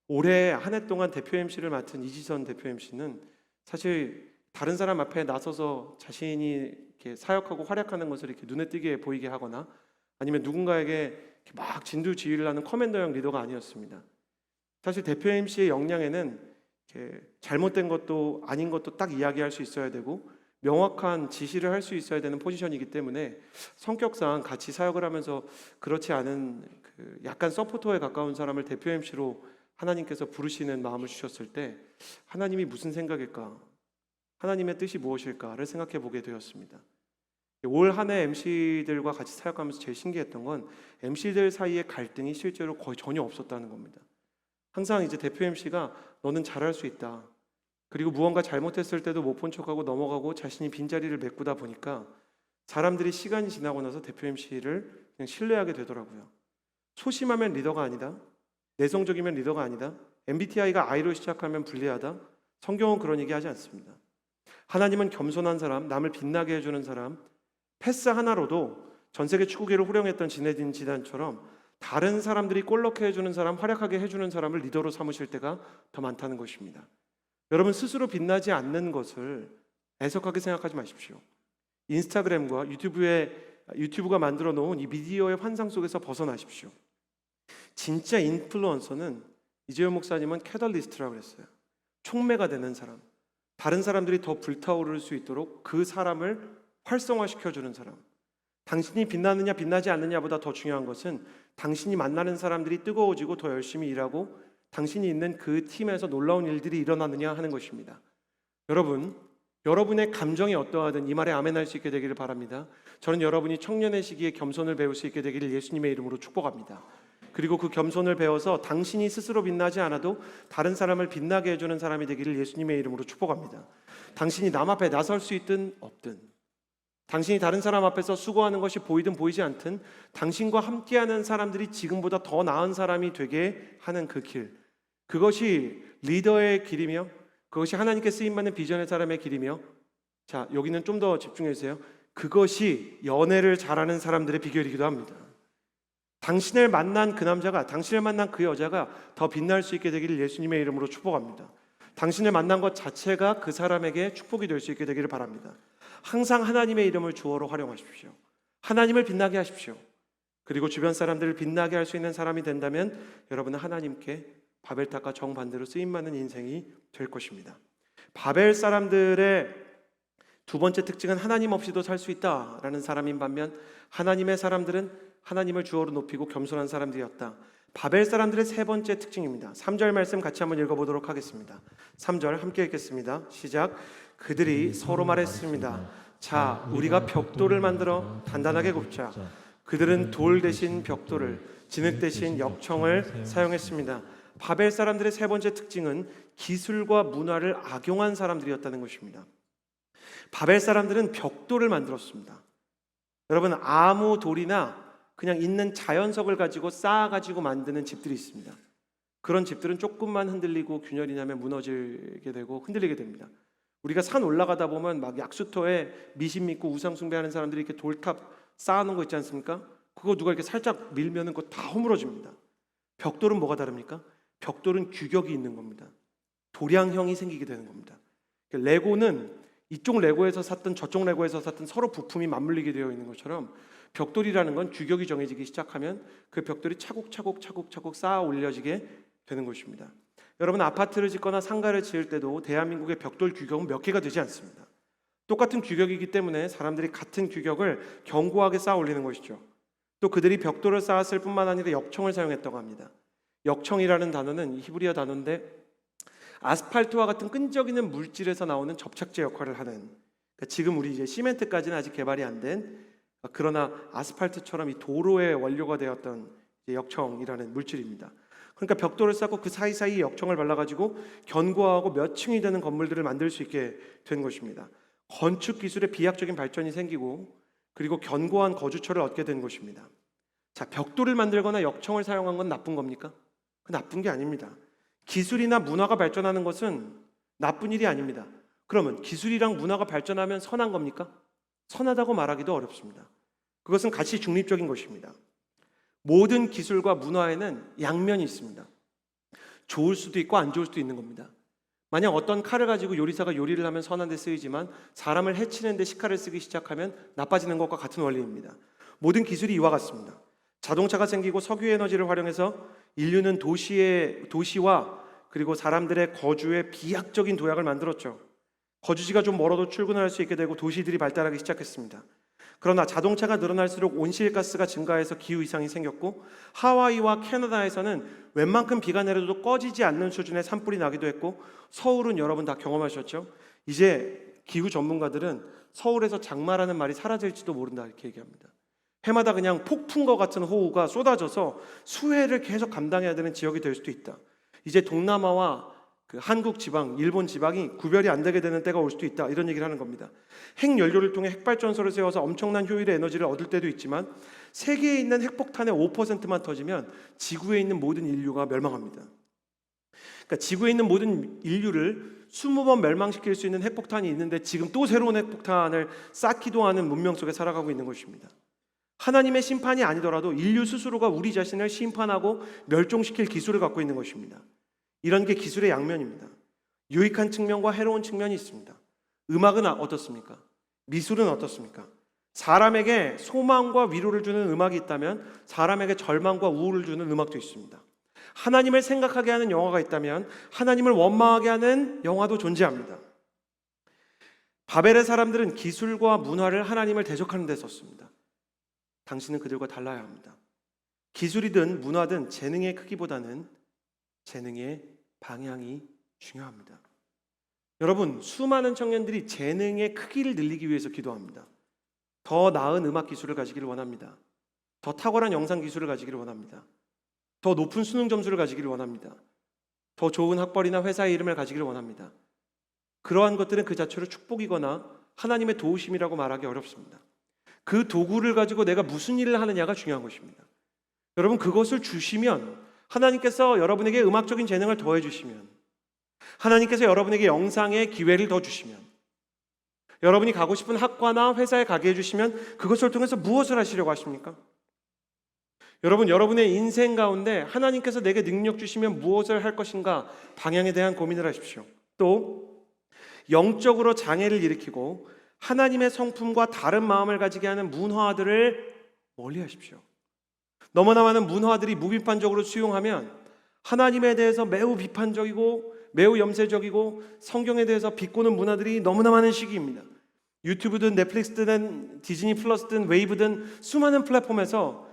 A: 올해 한 해 동안 대표 MC를 맡은 이지선 대표 MC는 사실 다른 사람 앞에 나서서 자신이 이렇게 사역하고 활약하는 것을 이렇게 눈에 띄게 보이게 하거나 아니면 누군가에게 막 진두지휘를 하는 커맨더형 리더가 아니었습니다. 사실 대표 MC의 역량에는 이렇게 잘못된 것도 아닌 것도 딱 이야기할 수 있어야 되고 명확한 지시를 할 수 있어야 되는 포지션이기 때문에 성격상 같이 사역을 하면서 그렇지 않은 그 약간 서포터에 가까운 사람을 대표 MC로 하나님께서 부르시는 마음을 주셨을 때 하나님이 무슨 생각일까? 하나님의 뜻이 무엇일까를 생각해 보게 되었습니다. 올 한 해 MC들과 같이 사역하면서 제일 신기했던 건 MC들 사이의 갈등이 실제로 거의 전혀 없었다는 겁니다. 항상 이제 대표 MC가 너는 잘할 수 있다. 그리고 무언가 잘못했을 때도 못 본 척하고 넘어가고 자신이 빈자리를 메꾸다 보니까 사람들이 시간이 지나고 나서 대표 MC를 그냥 신뢰하게 되더라고요. 소심하면 리더가 아니다. 내성적이면 리더가 아니다. MBTI가 I로 시작하면 불리하다. 성경은 그런 얘기 하지 않습니다. 하나님은 겸손한 사람, 남을 빛나게 해주는 사람, 패스 하나로도 전 세계 축구계를 호령했던 지네딘 지단처럼 다른 사람들이 골 넣게 해주는 사람, 활약하게 해주는 사람을 리더로 삼으실 때가 더 많다는 것입니다. 여러분 스스로 빛나지 않는 것을 애석하게 생각하지 마십시오. 인스타그램과 유튜브가 만들어 놓은 이 미디어의 환상 속에서 벗어나십시오. 진짜 인플루언서는 이재용 목사님은 캐덜리스트라고 그랬어요. 촉매가 되는 사람, 다른 사람들이 더 불타오를 수 있도록 그 사람을 활성화시켜주는 사람. 당신이 빛나느냐 빛나지 않느냐보다 더 중요한 것은 당신이 만나는 사람들이 뜨거워지고 더 열심히 일하고 당신이 있는 그 팀에서 놀라운 일들이 일어나느냐 하는 것입니다. 여러분의 감정이 어떠하든 이 말에 아멘할 수 있게 되기를 바랍니다. 저는 여러분이 청년의 시기에 겸손을 배울 수 있게 되기를 예수님의 이름으로 축복합니다. 그리고 그 겸손을 배워서 당신이 스스로 빛나지 않아도 다른 사람을 빛나게 해주는 사람이 되기를 예수님의 이름으로 축복합니다. 당신이 남 앞에 나설 수 있든 없든, 당신이 다른 사람 앞에서 수고하는 것이 보이든 보이지 않든 당신과 함께하는 사람들이 지금보다 더 나은 사람이 되게 하는 그 길, 그것이 리더의 길이며 그것이 하나님께 쓰임받는 비전의 사람의 길이며, 자 여기는 좀 더 집중해 주세요. 그것이 연애를 잘하는 사람들의 비결이기도 합니다. 당신을 만난 그 남자가, 당신을 만난 그 여자가 더 빛날 수 있게 되기를 예수님의 이름으로 축복합니다. 당신을 만난 것 자체가 그 사람에게 축복이 될 수 있게 되기를 바랍니다. 항상 하나님의 이름을 주어로 활용하십시오. 하나님을 빛나게 하십시오. 그리고 주변 사람들을 빛나게 할 수 있는 사람이 된다면 여러분은 하나님께 바벨탑과 정반대로 쓰임받는 인생이 될 것입니다. 바벨 사람들의 두 번째 특징은 하나님 없이도 살 수 있다라는 사람인 반면 하나님의 사람들은 하나님을 주어로 높이고 겸손한 사람들이었다. 바벨 사람들의 세 번째 특징입니다. 3절 말씀 같이 한번 읽어보도록 하겠습니다. 3절 함께 읽겠습니다. 시작. 그들이 서로 말했습니다. 자, 우리가 벽돌을 만들어 단단하게 굽자. 그들은 돌 대신 벽돌을, 진흙 대신 역청을 사용했습니다. 바벨 사람들의 세 번째 특징은 기술과 문화를 악용한 사람들이었다는 것입니다. 바벨 사람들은 벽돌을 만들었습니다. 여러분, 아무 돌이나 그냥 있는 자연석을 가지고 쌓아가지고 만드는 집들이 있습니다. 그런 집들은 조금만 흔들리고 균열이 나면 무너지게 되고 흔들리게 됩니다. 우리가 산 올라가다 보면 막 약수터에 미신 믿고 우상 숭배하는 사람들이 이렇게 돌탑 쌓아놓은 거 있지 않습니까? 그거 누가 이렇게 살짝 밀면은 그거 다 허물어집니다. 벽돌은 뭐가 다릅니까? 벽돌은 규격이 있는 겁니다. 도량형이 생기게 되는 겁니다. 레고는 이쪽 레고에서 샀던 저쪽 레고에서 샀던 서로 부품이 맞물리게 되어 있는 것처럼 벽돌이라는 건 규격이 정해지기 시작하면 그 벽돌이 차곡차곡 쌓아 올려지게 되는 것입니다. 여러분, 아파트를 짓거나 상가를 지을 때도 대한민국의 벽돌 규격은 몇 개가 되지 않습니다. 똑같은 규격이기 때문에 사람들이 같은 규격을 견고하게 쌓아 올리는 것이죠. 또 그들이 벽돌을 쌓았을 뿐만 아니라 역청을 사용했다고 합니다. 역청이라는 단어는 히브리어 단어인데 아스팔트와 같은 끈적이는 물질에서 나오는 접착제 역할을 하는, 그러니까 지금 우리 이제 시멘트까지는 아직 개발이 안 된, 그러나 아스팔트처럼 이 도로의 원료가 되었던 역청이라는 물질입니다. 그러니까 벽돌을 쌓고 그 사이사이 역청을 발라가지고 견고하고 몇 층이 되는 건물들을 만들 수 있게 된 것입니다. 건축 기술의 비약적인 발전이 생기고 그리고 견고한 거주처를 얻게 된 것입니다. 자, 벽돌을 만들거나 역청을 사용한 건 나쁜 겁니까? 나쁜 게 아닙니다. 기술이나 문화가 발전하는 것은 나쁜 일이 아닙니다. 그러면 기술이랑 문화가 발전하면 선한 겁니까? 선하다고 말하기도 어렵습니다. 그것은 가치 중립적인 것입니다. 모든 기술과 문화에는 양면이 있습니다. 좋을 수도 있고 안 좋을 수도 있는 겁니다. 만약 어떤 칼을 가지고 요리사가 요리를 하면 선한 데 쓰이지만 사람을 해치는 데 식칼을 쓰기 시작하면 나빠지는 것과 같은 원리입니다. 모든 기술이 이와 같습니다. 자동차가 생기고 석유 에너지를 활용해서 인류는 도시와 그리고 사람들의 거주에 비약적인 도약을 만들었죠. 거주지가 좀 멀어도 출근할 수 있게 되고 도시들이 발달하기 시작했습니다. 그러나 자동차가 늘어날수록 온실가스가 증가해서 기후 이상이 생겼고 하와이와 캐나다에서는 웬만큼 비가 내려도 꺼지지 않는 수준의 산불이 나기도 했고 서울은 여러분 다 경험하셨죠? 이제 기후 전문가들은 서울에서 장마라는 말이 사라질지도 모른다 이렇게 얘기합니다. 해마다 그냥 폭풍과 같은 호우가 쏟아져서 수해를 계속 감당해야 되는 지역이 될 수도 있다. 이제 동남아와 한국 지방, 일본 지방이 구별이 안 되게 되는 때가 올 수도 있다. 이런 얘기를 하는 겁니다. 핵연료를 통해 핵발전소를 세워서 엄청난 효율의 에너지를 얻을 때도 있지만 세계에 있는 핵폭탄의 5%만 터지면 지구에 있는 모든 인류가 멸망합니다. 그러니까 지구에 있는 모든 인류를 20번 멸망시킬 수 있는 핵폭탄이 있는데 지금 또 새로운 핵폭탄을 쌓기도 하는 문명 속에 살아가고 있는 것입니다. 하나님의 심판이 아니더라도 인류 스스로가 우리 자신을 심판하고 멸종시킬 기술을 갖고 있는 것입니다. 이런 게 기술의 양면입니다. 유익한 측면과 해로운 측면이 있습니다. 음악은 어떻습니까? 미술은 어떻습니까? 사람에게 소망과 위로를 주는 음악이 있다면 사람에게 절망과 우울을 주는 음악도 있습니다. 하나님을 생각하게 하는 영화가 있다면 하나님을 원망하게 하는 영화도 존재합니다. 바벨의 사람들은 기술과 문화를 하나님을 대적하는 데 썼습니다. 당신은 그들과 달라야 합니다. 기술이든 문화든 재능의 크기보다는 재능의 방향이 중요합니다. 여러분, 수많은 청년들이 재능의 크기를 늘리기 위해서 기도합니다. 더 나은 음악 기술을 가지기를 원합니다. 더 탁월한 영상 기술을 가지기를 원합니다. 더 높은 수능 점수를 가지기를 원합니다. 더 좋은 학벌이나 회사의 이름을 가지기를 원합니다. 그러한 것들은 그 자체로 축복이거나 하나님의 도우심이라고 말하기 어렵습니다. 그 도구를 가지고 내가 무슨 일을 하느냐가 중요한 것입니다. 여러분, 그것을 주시면 하나님께서 여러분에게 음악적인 재능을 더해 주시면, 하나님께서 여러분에게 영상의 기회를 더 주시면, 여러분이 가고 싶은 학과나 회사에 가게 해주시면 그것을 통해서 무엇을 하시려고 하십니까? 여러분, 여러분의 인생 가운데 하나님께서 내게 능력 주시면 무엇을 할 것인가 방향에 대한 고민을 하십시오. 또 영적으로 장애를 일으키고 하나님의 성품과 다른 마음을 가지게 하는 문화들을 멀리하십시오. 너무나 많은 문화들이 무비판적으로 수용하면 하나님에 대해서 매우 비판적이고 매우 염세적이고 성경에 대해서 비꼬는 문화들이 너무나 많은 시기입니다. 유튜브든 넷플릭스든 디즈니 플러스든 웨이브든 수많은 플랫폼에서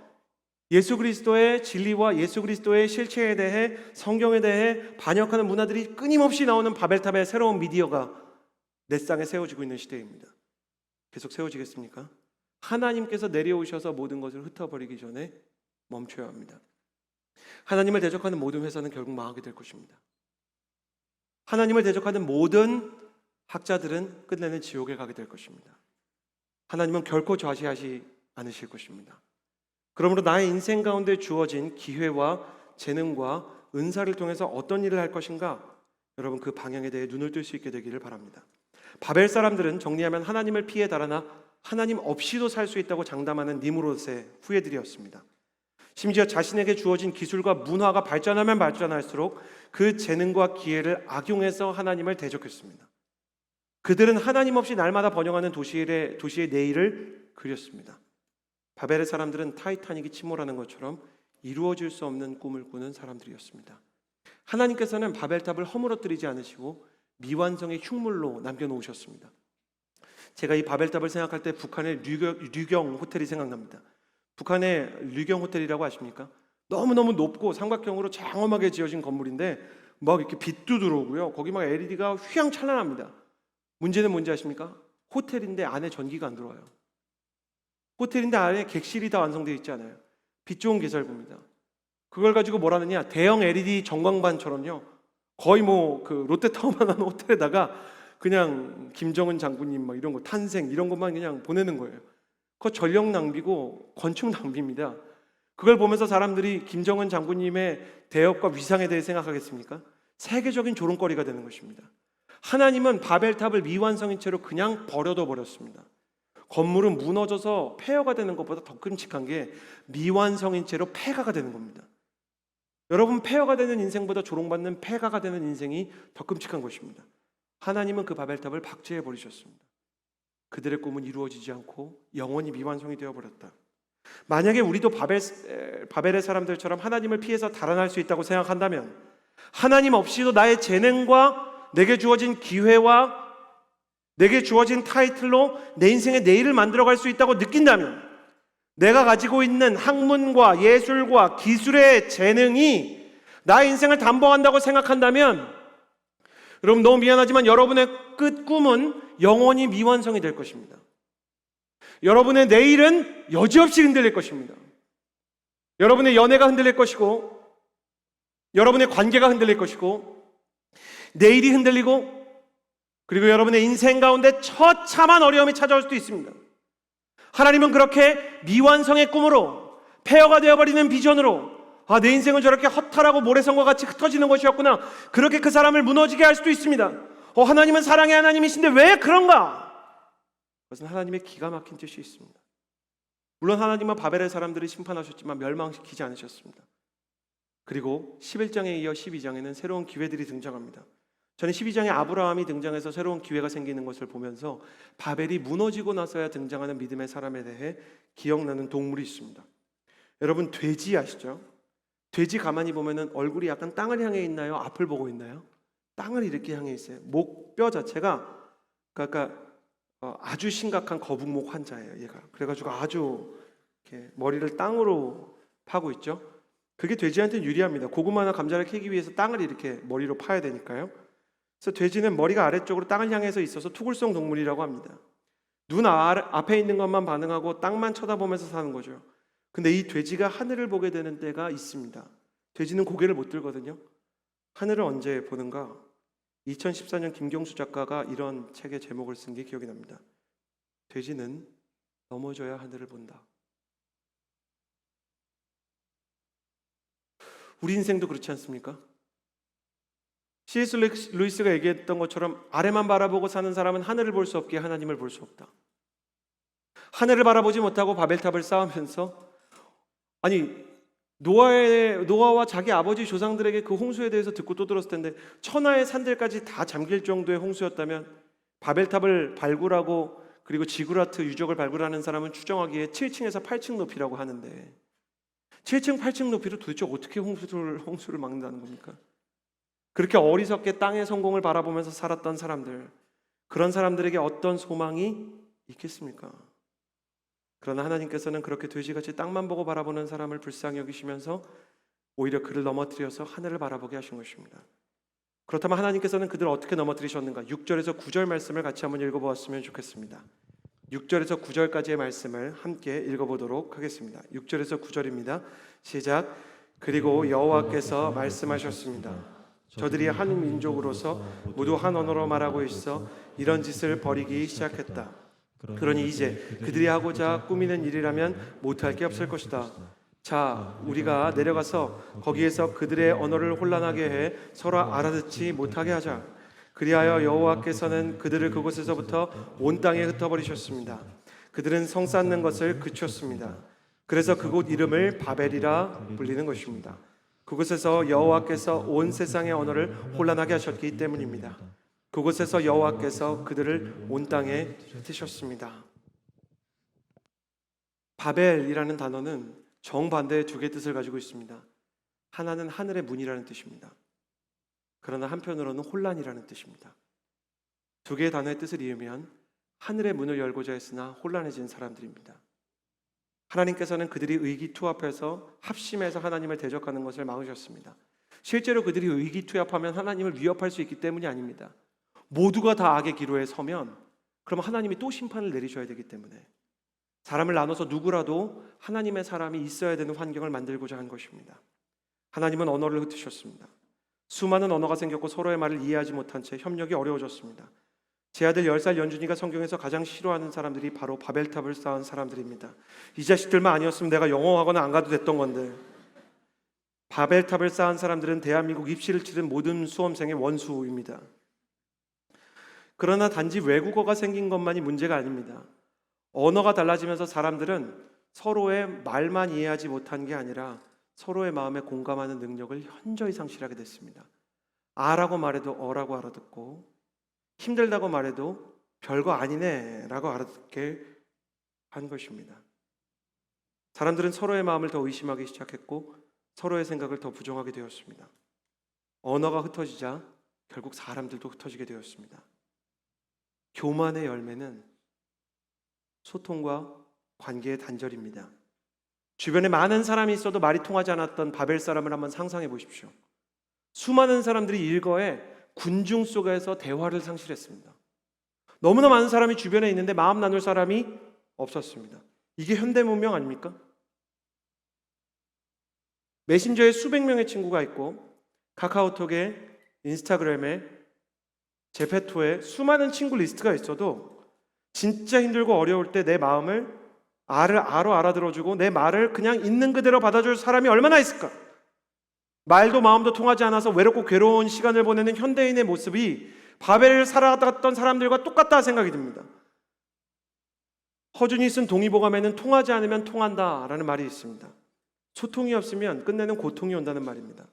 A: 예수 그리스도의 진리와 예수 그리스도의 실체에 대해, 성경에 대해 반역하는 문화들이 끊임없이 나오는 바벨탑의 새로운 미디어가 넷상에 세워지고 있는 시대입니다. 계속 세워지겠습니까? 하나님께서 내려오셔서 모든 것을 흩어버리기 전에 멈춰야 합니다. 하나님을 대적하는 모든 회사는 결국 망하게 될 것입니다. 하나님을 대적하는 모든 학자들은 끝내는 지옥에 가게 될 것입니다. 하나님은 결코 좌시하지 않으실 것입니다. 그러므로 나의 인생 가운데 주어진 기회와 재능과 은사를 통해서 어떤 일을 할 것인가, 여러분 그 방향에 대해 눈을 뜰 수 있게 되기를 바랍니다. 바벨 사람들은 정리하면 하나님을 피해 달아나 하나님 없이도 살 수 있다고 장담하는 니므롯의 후예들이었습니다. 심지어 자신에게 주어진 기술과 문화가 발전하면 발전할수록 그 재능과 기회를 악용해서 하나님을 대적했습니다. 그들은 하나님 없이 날마다 번영하는 도시의 내일을 그렸습니다. 바벨의 사람들은 타이타닉이 침몰하는 것처럼 이루어질 수 없는 꿈을 꾸는 사람들이었습니다. 하나님께서는 바벨탑을 허물어뜨리지 않으시고 미완성의 흉물로 남겨놓으셨습니다. 제가 이 바벨탑을 생각할 때 북한의 류경 호텔이 생각납니다. 북한의 류경 호텔이라고 아십니까? 너무너무 높고 삼각형으로 장엄하게 지어진 건물인데 막 이렇게 빛도 들어오고요. 거기 막 LED가 휘황찬란합니다. 문제는 뭔지 아십니까? 호텔인데 안에 전기가 안 들어와요. 호텔인데 안에 객실이 다 완성되어 있지 않아요. 빛 좋은 개설구입니다. 그걸 가지고 뭐라느냐, 대형 LED 전광판처럼요, 거의 뭐 그 롯데타워만한 호텔에다가 그냥 김정은 장군님 막 이런 거 탄생 이런 것만 그냥 보내는 거예요. 그거 전력 낭비고 건축 낭비입니다. 그걸 보면서 사람들이 김정은 장군님의 대업과 위상에 대해 생각하겠습니까? 세계적인 조롱거리가 되는 것입니다. 하나님은 바벨탑을 미완성인 채로 그냥 버려둬 버렸습니다. 건물은 무너져서 폐허가 되는 것보다 더 끔찍한 게 미완성인 채로 폐가가 되는 겁니다. 여러분, 폐허가 되는 인생보다 조롱받는 폐가가 되는 인생이 더 끔찍한 것입니다. 하나님은 그 바벨탑을 박제해 버리셨습니다. 그들의 꿈은 이루어지지 않고 영원히 미완성이 되어버렸다. 만약에 우리도 바벨의 사람들처럼 하나님을 피해서 달아날 수 있다고 생각한다면, 하나님 없이도 나의 재능과 내게 주어진 기회와 내게 주어진 타이틀로 내 인생의 내일을 만들어갈 수 있다고 느낀다면, 내가 가지고 있는 학문과 예술과 기술의 재능이 나의 인생을 담보한다고 생각한다면, 여러분 너무 미안하지만 여러분의 끝 꿈은 영원히 미완성이 될 것입니다. 여러분의 내일은 여지없이 흔들릴 것입니다. 여러분의 연애가 흔들릴 것이고, 여러분의 관계가 흔들릴 것이고, 내일이 흔들리고, 그리고 여러분의 인생 가운데 처참한 어려움이 찾아올 수도 있습니다. 하나님은 그렇게 미완성의 꿈으로, 폐허가 되어버리는 비전으로, 내 인생은 저렇게 허탈하고 모래성과 같이 흩어지는 것이었구나, 그렇게 그 사람을 무너지게 할 수도 있습니다. 하나님은 사랑의 하나님이신데 왜 그런가? 그것은 하나님의 기가 막힌 뜻이 있습니다. 물론 하나님은 바벨의 사람들을 심판하셨지만 멸망시키지 않으셨습니다. 그리고 11장에 이어 12장에는 새로운 기회들이 등장합니다. 저는 12장에 아브라함이 등장해서 새로운 기회가 생기는 것을 보면서 바벨이 무너지고 나서야 등장하는 믿음의 사람에 대해 기억나는 동물이 있습니다. 여러분, 돼지 아시죠? 돼지 가만히 보면은 얼굴이 약간 땅을 향해 있나요? 앞을 보고 있나요? 땅을 이렇게 향해 있어요. 목뼈 자체가 그러니까 아주 심각한 거북목 환자예요, 얘가. 그래가지고 아주 이렇게 머리를 땅으로 파고 있죠. 그게 돼지한테는 유리합니다. 고구마나 감자를 캐기 위해서 땅을 이렇게 머리로 파야 되니까요. 그래서 돼지는 머리가 아래쪽으로 땅을 향해서 있어서 투굴성 동물이라고 합니다. 눈 앞에 있는 것만 반응하고 땅만 쳐다보면서 사는 거죠. 근데 이 돼지가 하늘을 보게 되는 때가 있습니다. 돼지는 고개를 못 들거든요. 하늘을 언제 보는가? 2014년 김경수 작가가 이런 책의 제목을 쓴 게 기억이 납니다. 돼지는 넘어져야 하늘을 본다. 우리 인생도 그렇지 않습니까? C.S. 루이스가 얘기했던 것처럼 아래만 바라보고 사는 사람은 하늘을 볼 수 없기에 하나님을 볼 수 없다. 하늘을 바라보지 못하고 바벨탑을 쌓으면서, 노아와 자기 아버지 조상들에게 그 홍수에 대해서 듣고 또 들었을 텐데, 천하의 산들까지 다 잠길 정도의 홍수였다면 바벨탑을 발굴하고 그리고 지구라트 유적을 발굴하는 사람은 추정하기에 7층에서 8층 높이라고 하는데, 7층, 8층 높이로 도대체 어떻게 홍수를 막는다는 겁니까? 그렇게 어리석게 땅의 성공을 바라보면서 살았던 사람들, 그런 사람들에게 어떤 소망이 있겠습니까? 그러나 하나님께서는 그렇게 돼지같이 땅만 보고 바라보는 사람을 불쌍히 여기시면서 오히려 그를 넘어뜨려서 하늘을 바라보게 하신 것입니다. 그렇다면 하나님께서는 그들을 어떻게 넘어뜨리셨는가? 6절에서 9절 말씀을 같이 한번 읽어보았으면 좋겠습니다. 6절에서 9절까지의 말씀을 함께 읽어보도록 하겠습니다. 6절에서 9절입니다. 시작. 그리고 여호와께서 말씀하셨습니다. 저들이 한 민족으로서 모두 한 언어로 말하고 있어 이런 짓을 벌이기 시작했다. 그러니 이제 그들이 하고자 꾸미는 일이라면 못할 게 없을 것이다. 자, 우리가 내려가서 거기에서 그들의 언어를 혼란하게 해 서로 알아듣지 못하게 하자. 그리하여 여호와께서는 그들을 그곳에서부터 온 땅에 흩어버리셨습니다. 그들은 성 쌓는 것을 그쳤습니다. 그래서 그곳 이름을 바벨이라 불리는 것입니다. 그곳에서 여호와께서 온 세상의 언어를 혼란하게 하셨기 때문입니다. 그곳에서 여호와께서 그들을 온 땅에 흩으셨습니다. 바벨이라는 단어는 정반대의 두 개의 뜻을 가지고 있습니다. 하나는 하늘의 문이라는 뜻입니다. 그러나 한편으로는 혼란이라는 뜻입니다. 두 개의 단어의 뜻을 이으면 하늘의 문을 열고자 했으나 혼란해진 사람들입니다. 하나님께서는 그들이 의기투합해서 합심해서 하나님을 대적하는 것을 막으셨습니다. 실제로 그들이 의기투합하면 하나님을 위협할 수 있기 때문이 아닙니다. 모두가 다 악의 기로에 서면 그럼 하나님이 또 심판을 내리셔야 되기 때문에 사람을 나눠서 누구라도 하나님의 사람이 있어야 되는 환경을 만들고자 한 것입니다. 하나님은 언어를 흩으셨습니다. 수많은 언어가 생겼고 서로의 말을 이해하지 못한 채 협력이 어려워졌습니다. 제 아들 10살 연준이가 성경에서 가장 싫어하는 사람들이 바로 바벨탑을 쌓은 사람들입니다. 이 자식들만 아니었으면 내가 영어 학원을 안 가도 됐던 건데. 바벨탑을 쌓은 사람들은 대한민국 입시를 치른 모든 수험생의 원수입니다. 그러나 단지 외국어가 생긴 것만이 문제가 아닙니다. 언어가 달라지면서 사람들은 서로의 말만 이해하지 못한 게 아니라 서로의 마음에 공감하는 능력을 현저히 상실하게 됐습니다. 아라고 말해도 어라고 알아듣고 힘들다고 말해도 별거 아니네 라고 알아듣게 한 것입니다. 사람들은 서로의 마음을 더 의심하기 시작했고 서로의 생각을 더 부정하게 되었습니다. 언어가 흩어지자 결국 사람들도 흩어지게 되었습니다. 교만의 열매는 소통과 관계의 단절입니다. 주변에 많은 사람이 있어도 말이 통하지 않았던 바벨 사람을 한번 상상해 보십시오. 수많은 사람들이 일거에 군중 속에서 대화를 상실했습니다. 너무나 많은 사람이 주변에 있는데 마음 나눌 사람이 없었습니다. 이게 현대 문명 아닙니까? 메신저에 수백 명의 친구가 있고 카카오톡에 인스타그램에 제페토에 수많은 친구 리스트가 있어도 진짜 힘들고 어려울 때 내 마음을 알아들어주고 내 말을 그냥 있는 그대로 받아줄 사람이 얼마나 있을까? 말도 마음도 통하지 않아서 외롭고 괴로운 시간을 보내는 현대인의 모습이 바벨을 살아갔던 사람들과 똑같다 생각이 듭니다. 허준이 쓴 동의보감에는 통하지 않으면 통한다라는 말이 있습니다. 소통이 없으면 끝내는 고통이 온다는 말입니다.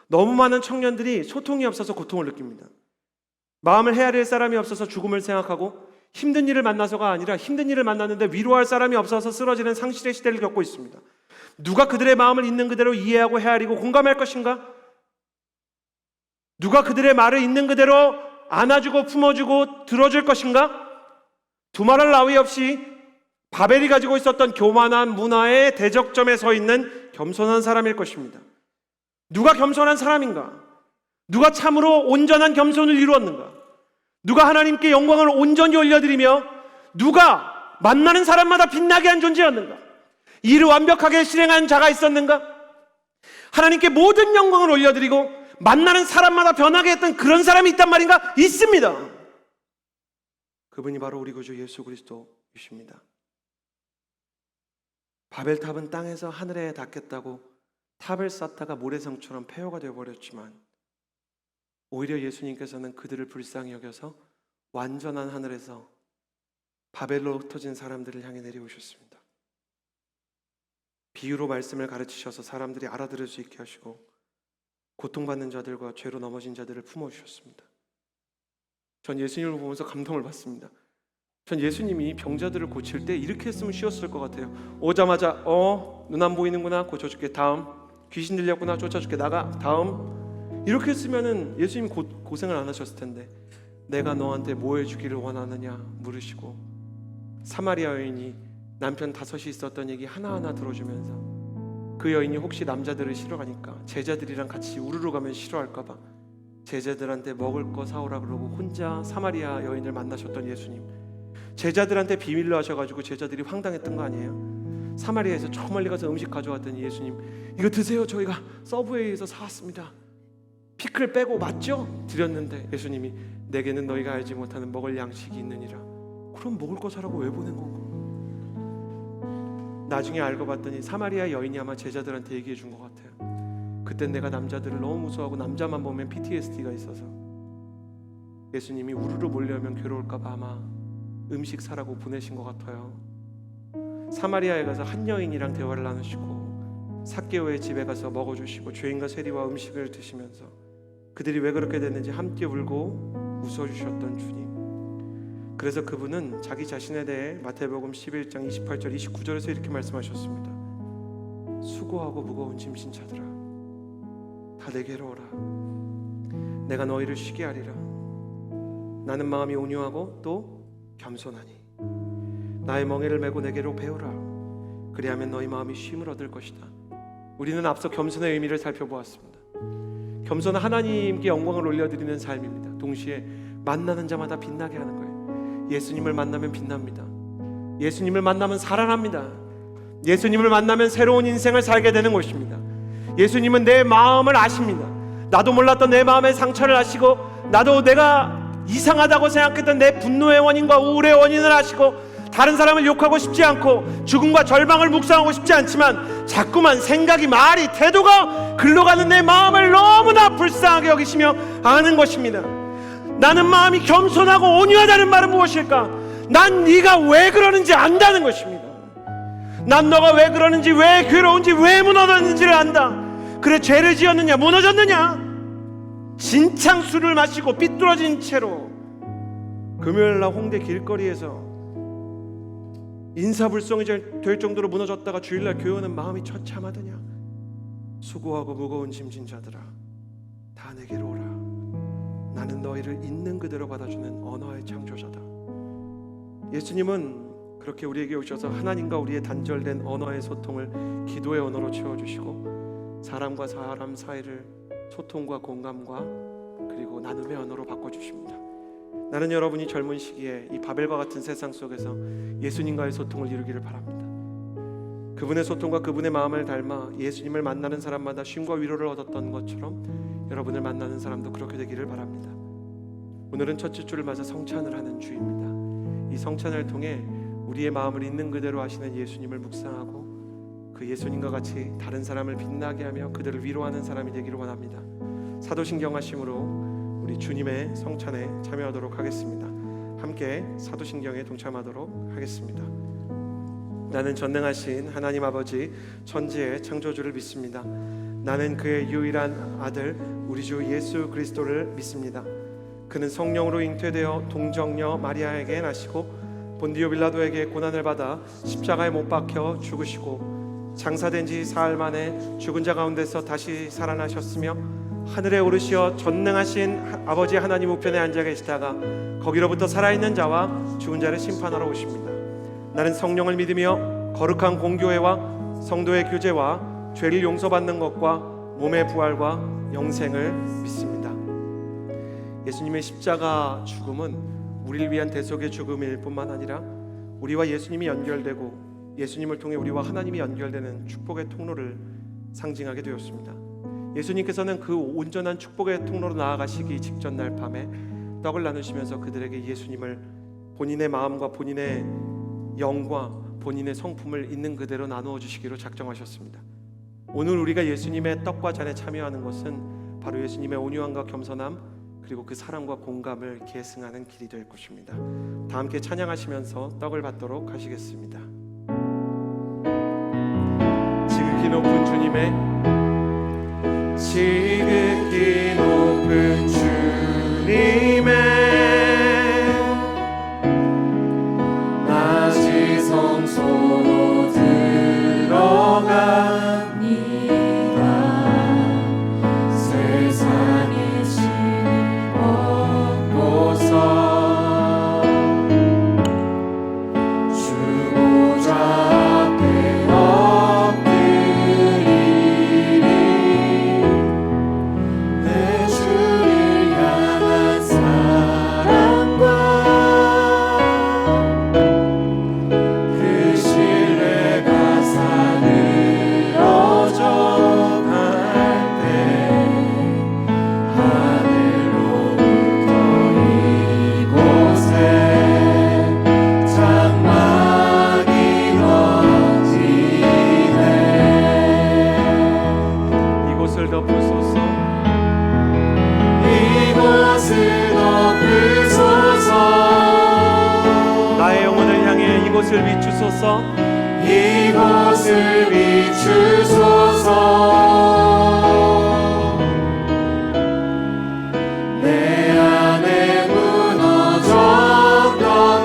A: 너무 많은 청년들이 소통이 없어서 고통을 느낍니다. 마음을 헤아릴 사람이 없어서 죽음을 생각하고 힘든 일을 만나서가 아니라 힘든 일을 만났는데 위로할 사람이 없어서 쓰러지는 상실의 시대를 겪고 있습니다. 누가 그들의 마음을 있는 그대로 이해하고 헤아리고 공감할 것인가? 누가 그들의 말을 있는 그대로 안아주고 품어주고 들어줄 것인가? 두말할 나위 없이 바벨이 가지고 있었던 교만한 문화의 대적점에 서 있는 겸손한 사람일 것입니다. 누가 겸손한 사람인가? 누가 참으로 온전한 겸손을 이루었는가? 누가 하나님께 영광을 온전히 올려드리며 누가 만나는 사람마다 빛나게 한 존재였는가? 이를 완벽하게 실행한 자가 있었는가? 하나님께 모든 영광을 올려드리고 만나는 사람마다 변하게 했던 그런 사람이 있단 말인가? 있습니다. 그분이 바로 우리 구주 예수 그리스도이십니다. 바벨탑은 땅에서 하늘에 닿겠다고 탑을 쌓다가 모래성처럼 폐허가 되어버렸지만 오히려 예수님께서는 그들을 불쌍히 여겨서 완전한 하늘에서 바벨로 흩어진 사람들을 향해 내려오셨습니다. 비유로 말씀을 가르치셔서 사람들이 알아들을 수 있게 하시고 고통받는 자들과 죄로 넘어진 자들을 품어주셨습니다. 전 예수님을 보면서 감동을 받습니다. 전 예수님이 병자들을 고칠 때 이렇게 했으면 쉬웠을 것 같아요. 오자마자 눈 안 보이는구나, 고쳐줄게. 다음. 귀신 들렸구나, 쫓아줄게. 나가. 다음. 이렇게 했으면 예수님 고생을 안 하셨을 텐데 내가 너한테 뭐 해주기를 원하느냐 물으시고 사마리아 여인이 남편 5이 있었던 얘기 하나하나 들어주면서 그 여인이 혹시 남자들을 싫어하니까 제자들이랑 같이 우르르 가면 싫어할까봐 제자들한테 먹을 거 사오라 그러고 혼자 사마리아 여인을 만나셨던 예수님, 제자들한테 비밀로 하셔가지고 제자들이 황당했던 거 아니에요? 사마리아에서 저 멀리 가서 음식 가져왔더니 예수님, 이거 드세요, 저희가 서브웨이에서 사왔습니다. 피클 빼고 맞죠? 드렸는데 예수님이 내게는 너희가 알지 못하는 먹을 양식이 있느니라. 그럼 먹을 거 사라고 왜 보낸 건가? 나중에 알고 봤더니 사마리아 여인이 아마 제자들한테 얘기해 준 것 같아요. 그땐 내가 남자들을 너무 무서워하고 남자만 보면 PTSD가 있어서 예수님이 우르르 몰려오면 괴로울까 봐 아마 음식 사라고 보내신 것 같아요. 사마리아에 가서 한 여인이랑 대화를 나누시고 삭개오의 집에 가서 먹어주시고 죄인과 세리와 음식을 드시면서 그들이 왜 그렇게 됐는지 함께 울고 웃어주셨던 주님. 그래서 그분은 자기 자신에 대해 마태복음 11장 28절 29절에서 이렇게 말씀하셨습니다. 수고하고 무거운 짐진 자들아 다 내게로 오라. 내가 너희를 쉬게 하리라. 나는 마음이 온유하고 또 겸손하니 나의 멍에를 메고 내게로 배우라. 그리하면 너희 마음이 쉼을 얻을 것이다. 우리는 앞서 겸손의 의미를 살펴보았습니다. 겸손은 하나님께 영광을 올려드리는 삶입니다. 동시에 만나는 자마다 빛나게 하는 거예요. 예수님을 만나면 빛납니다. 예수님을 만나면 살아납니다. 예수님을 만나면 새로운 인생을 살게 되는 것입니다. 예수님은 내 마음을 아십니다. 나도 몰랐던 내 마음의 상처를 아시고, 나도 내가 이상하다고 생각했던 내 분노의 원인과 우울의 원인을 아시고, 다른 사람을 욕하고 싶지 않고 죽음과 절망을 묵상하고 싶지 않지만 자꾸만 생각이, 말이, 태도가 글러가는 내 마음을 너무나 불쌍하게 여기시며 아는 것입니다. 나는 마음이 겸손하고 온유하다는 말은 무엇일까? 난 네가 왜 그러는지 안다는 것입니다. 난 너가 왜 그러는지, 왜 괴로운지, 왜 무너졌는지를 안다. 그래, 죄를 지었느냐, 무너졌느냐, 진창 술을 마시고 삐뚤어진 채로 금요일날 홍대 길거리에서 인사불성이 될 정도로 무너졌다가 주일날 교회 오는 마음이 처참하더냐. 수고하고 무거운 짐진 자들아 다 내게로 오라. 나는 너희를 있는 그대로 받아주는 언어의 창조자다. 예수님은 그렇게 우리에게 오셔서 하나님과 우리의 단절된 언어의 소통을 기도의 언어로 채워주시고, 사람과 사람 사이를 소통과 공감과 그리고 나눔의 언어로 바꿔주십니다. 나는 여러분이 젊은 시기에 이 바벨과 같은 세상 속에서 예수님과의 소통을 이루기를 바랍니다. 그분의 소통과 그분의 마음을 닮아 예수님을 만나는 사람마다 쉼과 위로를 얻었던 것처럼 여러분을 만나는 사람도 그렇게 되기를 바랍니다. 오늘은 첫째 주를 맞아 성찬을 하는 주입니다. 이 성찬을 통해 우리의 마음을 있는 그대로 하시는 예수님을 묵상하고 그 예수님과 같이 다른 사람을 빛나게 하며 그들을 위로하는 사람이 되기를 원합니다. 사도신경하심으로 우리 주님의 성찬에 참여하도록 하겠습니다. 함께 사도신경에 동참하도록 하겠습니다. 나는 전능하신 하나님 아버지 천지의 창조주를 믿습니다. 나는 그의 유일한 아들 우리 주 예수 그리스도를 믿습니다. 그는 성령으로 잉태되어 동정녀 마리아에게 나시고 본디오 빌라도에게 고난을 받아 십자가에 못 박혀 죽으시고 장사된 지 사흘 만에 죽은 자 가운데서 다시 살아나셨으며 하늘에 오르시어 전능하신 아버지 하나님 우편에 앉아 계시다가 거기로부터 살아있는 자와 죽은 자를 심판하러 오십니다. 나는 성령을 믿으며 거룩한 공교회와 성도의 교제와 죄를 용서받는 것과 몸의 부활과 영생을 믿습니다. 예수님의 십자가 죽음은 우리를 위한 대속의 죽음일 뿐만 아니라 우리와 예수님이 연결되고 예수님을 통해 우리와 하나님이 연결되는 축복의 통로를 상징하게 되었습니다. 예수님께서는 그 온전한 축복의 통로로 나아가시기 직전 날 밤에 떡을 나누시면서 그들에게 예수님을 본인의 마음과 본인의 영과 본인의 성품을 있는 그대로 나누어 주시기로 작정하셨습니다. 오늘 우리가 예수님의 떡과 잔에 참여하는 것은 바로 예수님의 온유함과 겸손함 그리고 그 사랑과 공감을 계승하는 길이 될 것입니다. 다 함께 찬양하시면서 떡을 받도록 하시겠습니다. 지극히 높은 주님의 지극히 높은 주님의 낮이 성소로 들어갑니다. 세상의 신을 얻고서 비추소서.
C: 이곳을 비추소서. 내 안에 무너졌던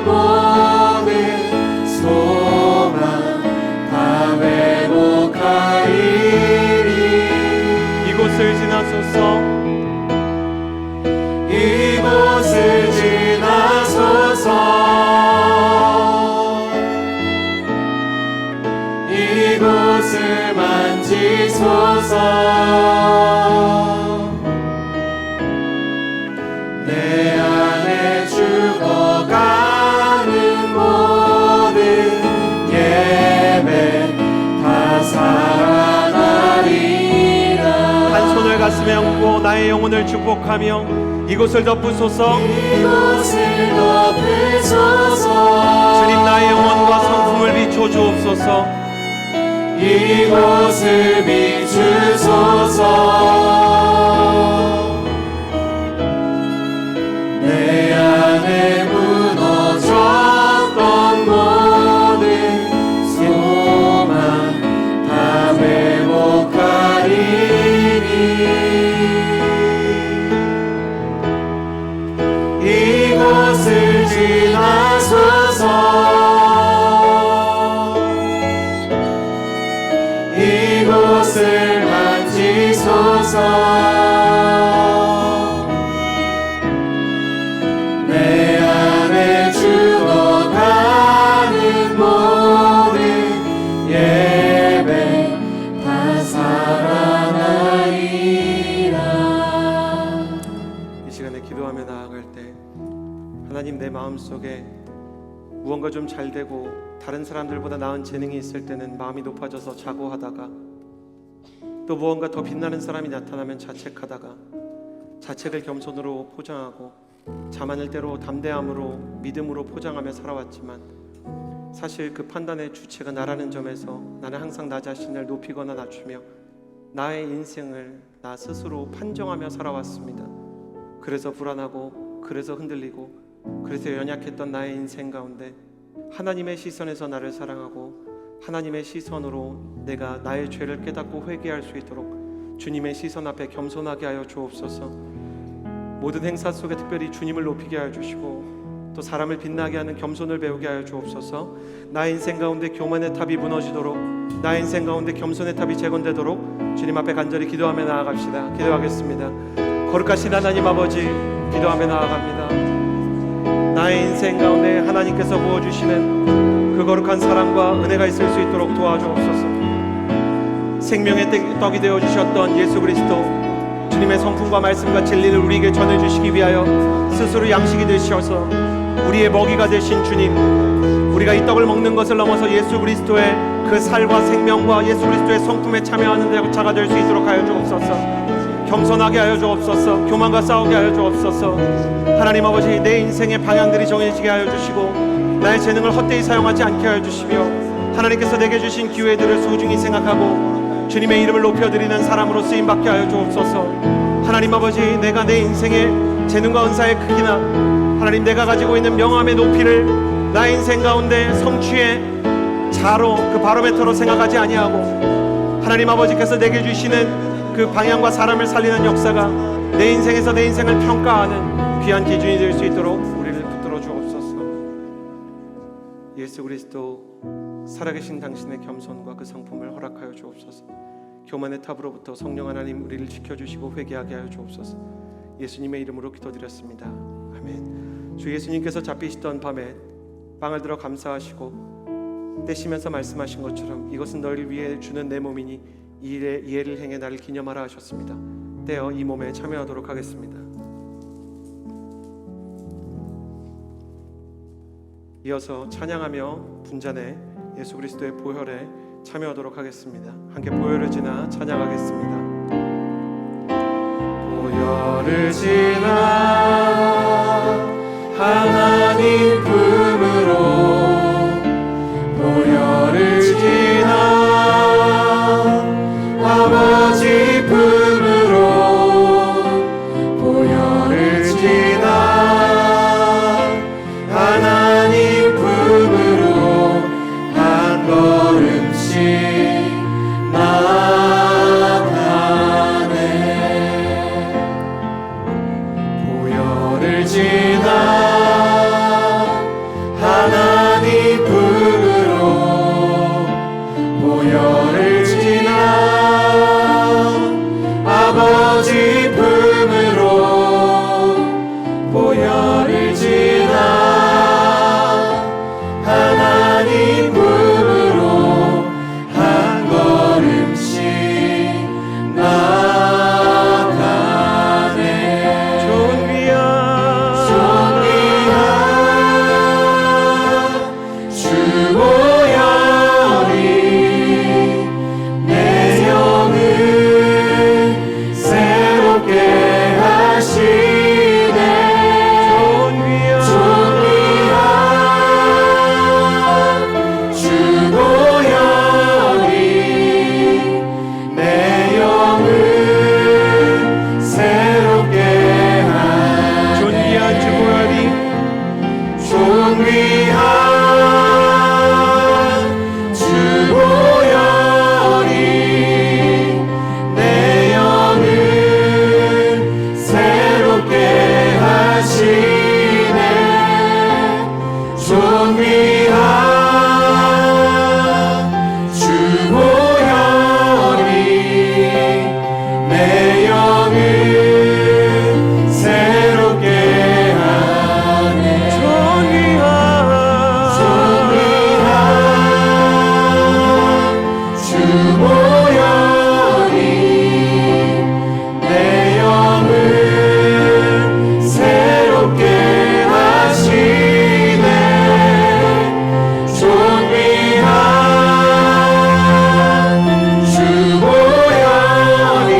C: 모든 소망 다 회복하리니.
A: 이곳을 지나소서.
C: 이곳을 지나소서. 이곳을 만지소서. 내 안에 죽어가는 모든 예배 다 살아나리라.
A: 한 손을 가슴에 얹고 나의 영혼을 축복하며 이곳을 덮으소서.
C: 이곳을 덮으소서.
A: 주님, 나의 영혼과 성품을 비춰 주옵소서.
C: 이곳을 비추소서. 내 안에 무너졌던 모든 소망 다 회복하리니. 이곳을 지나소서. 이곳을 만지소서. 내 안에 죽어가는 모든 예배 다 살아나리라.
A: 이 시간에 기도하며 나아갈 때 하나님, 내 마음속에 무언가 좀 잘 되고 다른 사람들보다 나은 재능이 있을 때는 마음이 높아져서 자고하다가, 또 무언가 더 빛나는 사람이 나타나면 자책하다가, 자책을 겸손으로 포장하고 자만을 때로 담대함으로 믿음으로 포장하며 살아왔지만, 사실 그 판단의 주체가 나라는 점에서 나는 항상 나 자신을 높이거나 낮추며 나의 인생을 나 스스로 판정하며 살아왔습니다. 그래서 불안하고, 그래서 흔들리고, 그래서 연약했던 나의 인생 가운데 하나님의 시선에서 나를 사랑하고 하나님의 시선으로 내가 나의 죄를 깨닫고 회개할 수 있도록 주님의 시선 앞에 겸손하게 하여 주옵소서. 모든 행사 속에 특별히 주님을 높이게 하여 주시고, 또 사람을 빛나게 하는 겸손을 배우게 하여 주옵소서. 나의 인생 가운데 교만의 탑이 무너지도록, 나의 인생 가운데 겸손의 탑이 재건되도록 주님 앞에 간절히 기도하며 나아갑시다. 기도하겠습니다. 거룩하신 하나님 아버지, 기도하며 나아갑니다. 나의 인생 가운데 하나님께서 부어주시는 그 거룩한 사랑과 은혜가 있을 수 있도록 도와주옵소서. 생명의 떡이 되어주셨던 예수 그리스도, 주님의 성품과 말씀과 진리를 우리에게 전해주시기 위하여 스스로 양식이 되셔서 우리의 먹이가 되신 주님, 우리가 이 떡을 먹는 것을 넘어서 예수 그리스도의 그 살과 생명과 예수 그리스도의 성품에 참여하는 자가 될 수 있도록 하여 주옵소서. 겸손하게 하여 주옵소서. 교만과 싸우게 하여 주옵소서. 하나님 아버지, 내 인생의 방향들이 정해지게 하여 주시고 나의 재능을 헛되이 사용하지 않게 하여 주시며, 하나님께서 내게 주신 기회들을 소중히 생각하고 주님의 이름을 높여드리는 사람으로 쓰임받게 하여 주옵소서. 하나님 아버지, 내가 내 인생의 재능과 은사의 크기나 하나님 내가 가지고 있는 명함의 높이를 나의 인생 가운데 성취의 자로, 그 바로메터로 생각하지 아니하고, 하나님 아버지께서 내게 주시는 그 방향과 사람을 살리는 역사가 내 인생에서 내 인생을 평가하는 귀한 기준이 될 수 있도록 우리를 붙들어 주옵소서. 예수 그리스도 살아계신 당신의 겸손과 그 성품을 허락하여 주옵소서. 교만의 탑으로부터 성령 하나님 우리를 지켜주시고 회개하게 하여 주옵소서. 예수님의 이름으로 기도드렸습니다. 아멘. 주 예수님께서 잡히시던 밤에 빵을 들어 감사하시고 떼시면서 말씀하신 것처럼 이것은 너희를 위해 주는 내 몸이니 이 일을 행해 나를 기념하라 하셨습니다. 떼어 이 몸에 참여하도록 하겠습니다. 이어서 찬양하며 분잔에 예수 그리스도의 보혈에 참여하도록 하겠습니다. 함께 보혈을 지나 찬양하겠습니다.
C: 보혈을 지나 하나님 품으로, 보혈을 지나 아버지 품으로, 보혈을 지나 하나님 품으로, 보혈이 내 영을 새롭게 하시네. 존귀한 주 보혈이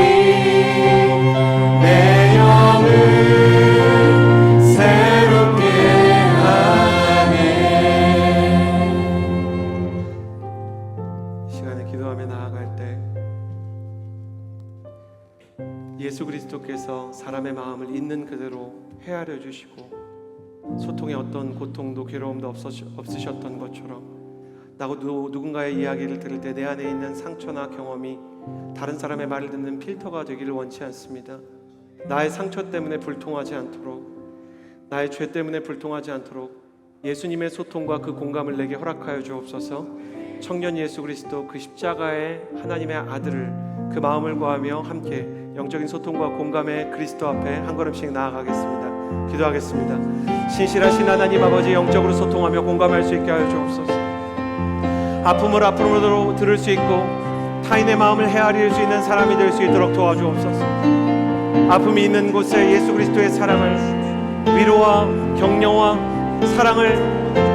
C: 내 영을 새롭게 하네.
A: 이 시간에 기도하며 나아갈 때 예수 그리스도께서 사람의 마음을 있는 그대로 헤아려 주시고 소통에 어떤 고통도 괴로움도 없으셨던 것처럼 나도 누군가의 이야기를 들을 때 내 안에 있는 상처나 경험이 다른 사람의 말을 듣는 필터가 되기를 원치 않습니다. 나의 상처 때문에 불통하지 않도록, 나의 죄 때문에 불통하지 않도록 예수님의 소통과 그 공감을 내게 허락하여 주옵소서. 청년 예수 그리스도 그 십자가의 하나님의 아들을 그 마음을 구하며 함께 영적인 소통과 공감의 그리스도 앞에 한 걸음씩 나아가겠습니다. 기도하겠습니다. 신실하신 하나님 아버지, 영적으로 소통하며 공감할 수 있게 하여 주옵소서. 아픔을 아픔으로 들을 수 있고 타인의 마음을 헤아릴 수 있는 사람이 될 수 있도록 도와주옵소서. 아픔이 있는 곳에 예수 그리스도의 사랑을, 위로와 격려와 사랑을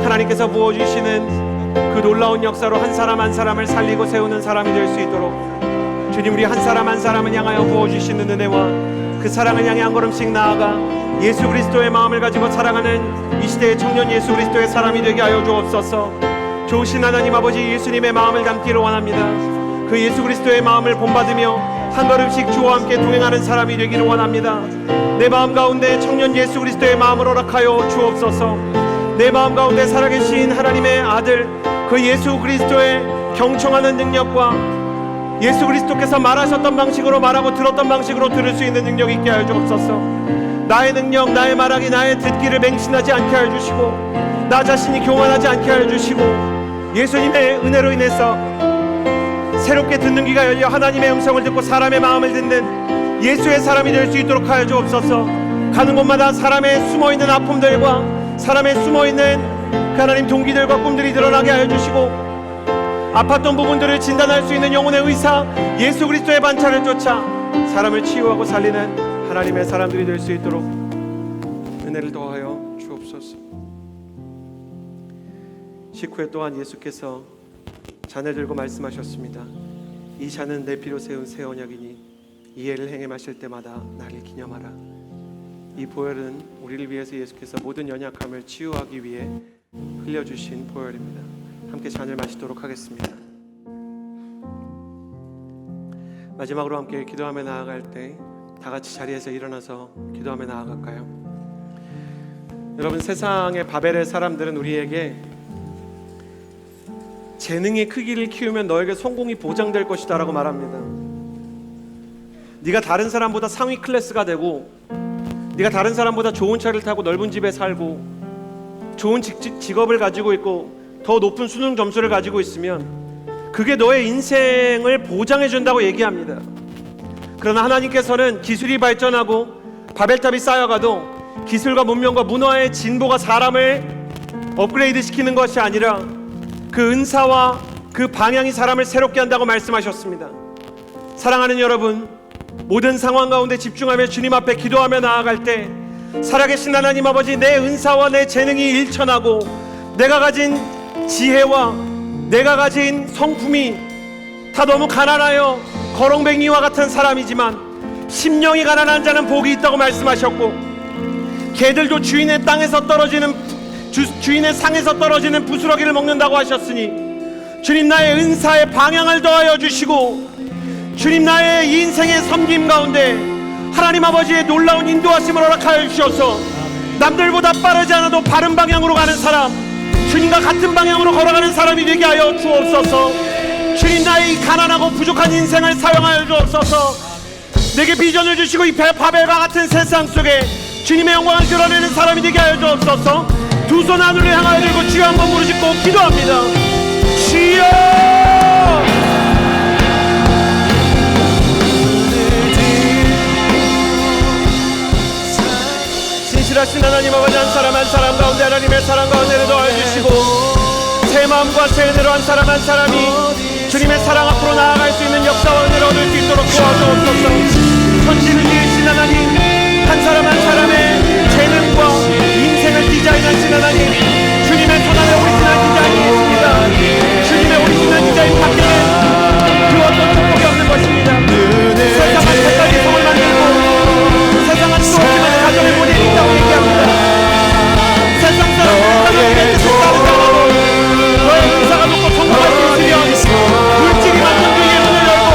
A: 하나님께서 부어주시는 그 놀라운 역사로 한 사람 한 사람을 살리고 세우는 사람이 될 수 있도록 주님, 우리 한 사람 한 사람을 향하여 부어주시는 은혜와 그 사랑을 향해 한 걸음씩 나아가 예수 그리스도의 마음을 가지고 살아가는 이 시대의 청년 예수 그리스도의 사람이 되게 하여 주옵소서. 좋으신 하나님 아버지, 예수님의 마음을 담기를 원합니다. 그 예수 그리스도의 마음을 본받으며 한 걸음씩 주와 함께 동행하는 사람이 되기를 원합니다. 내 마음 가운데 청년 예수 그리스도의 마음을 허락하여 주옵소서. 내 마음 가운데 살아계신 하나님의 아들 그 예수 그리스도의 경청하는 능력과 예수 그리스도께서 말하셨던 방식으로 말하고 들었던 방식으로 들을 수 있는 능력이 있게 하여 주옵소서. 나의 능력, 나의 말하기, 나의 듣기를 맹신하지 않게 하여 주시고 나 자신이 교만하지 않게 하여 주시고 예수님의 은혜로 인해서 새롭게 듣는 귀가 열려 하나님의 음성을 듣고 사람의 마음을 듣는 예수의 사람이 될 수 있도록 하여 주옵소서. 가는 곳마다 사람의 숨어있는 아픔들과 사람의 숨어있는 그 하나님 동기들과 꿈들이 드러나게 하여 주시고 아팠던 부분들을 진단할 수 있는 영혼의 의사 예수 그리스도의 반차를 쫓아 사람을 치유하고 살리는 하나님의 사람들이 될 수 있도록 은혜를 더하여 주옵소서. 식후에 또한 예수께서 잔을 들고 말씀하셨습니다. 이 잔은 내 피로 세운 새 언약이니 이해를 행해 마실 때마다 나를 기념하라. 이 보혈은 우리를 위해서 예수께서 모든 연약함을 치유하기 위해 흘려주신 보혈입니다. 함께 잔을 마시도록 하겠습니다. 마지막으로 함께 기도하며 나아갈 때 다 같이 자리에서 일어나서 기도하며 나아갈까요? 여러분, 세상의 바벨의 사람들은 우리에게 재능의 크기를 키우면 너에게 성공이 보장될 것이다 라고 말합니다. 네가 다른 사람보다 상위 클래스가 되고 네가 다른 사람보다 좋은 차를 타고 넓은 집에 살고 좋은 직업을 가지고 있고 더 높은 수능 점수를 가지고 있으면 그게 너의 인생을 보장해 준다고 얘기합니다. 그러나 하나님께서는 기술이 발전하고 바벨탑이 쌓여가도 기술과 문명과 문화의 진보가 사람을 업그레이드 시키는 것이 아니라 그 은사와 그 방향이 사람을 새롭게 한다고 말씀하셨습니다. 사랑하는 여러분, 모든 상황 가운데 집중하며 주님 앞에 기도하며 나아갈 때 살아계신 하나님 아버지, 내 은사와 내 재능이 일천하고 내가 가진 지혜와 내가 가진 성품이 다 너무 가난하여 거렁뱅이와 같은 사람이지만 심령이 가난한 자는 복이 있다고 말씀하셨고 개들도 주인의 땅에서 떨어지는 주인의 상에서 떨어지는 부스러기를 먹는다고 하셨으니 주님, 나의 은사의 방향을 더하여 주시고 주님, 나의 인생의 섬김 가운데 하나님 아버지의 놀라운 인도하심을 허락하여 주셔서 남들보다 빠르지 않아도 바른 방향으로 가는 사람, 주님과 같은 방향으로 걸어가는 사람이 되게 하여 주옵소서. 주님, 나의 가난하고 부족한 인생을 사용하여 주옵소서. 내게 비전을 주시고 이 바벨과 같은 세상 속에 주님의 영광을 드러내는 사람이 되게 하여 주옵소서. 두 손 하늘을 향하여 들고 주여 한번 부르짖고 기도합니다. 주여! 신실하신 하나님 아버지, 한 사람 한 사람 가운데 하나님의 사랑과 은혜를 더하여 주시고 새 마음과 새 은혜로 한 사람 한 사람이 주님의 사랑 앞으로 나아갈 수 있는 역사와 은혜를 얻을 수 있도록 도와주옵소서. 천지를 지으신 하나님, 한 사람 한 사람의 재능과 인생을 디자인하신 하나님, 주님의 손안에 오리지널 디자인이 있습니다. 주님의 오리지널 디자인 밖에 그 어떤 축복이 없는 것입니다. 세상은 색깔이 성을 만들고 세상은 또 없지만 가정의 문이 있다고 얘기합니다. 세상 사람들은 너의 의사가 높고 성공할 수 있으면 물질이 만든 주위의 문을 열고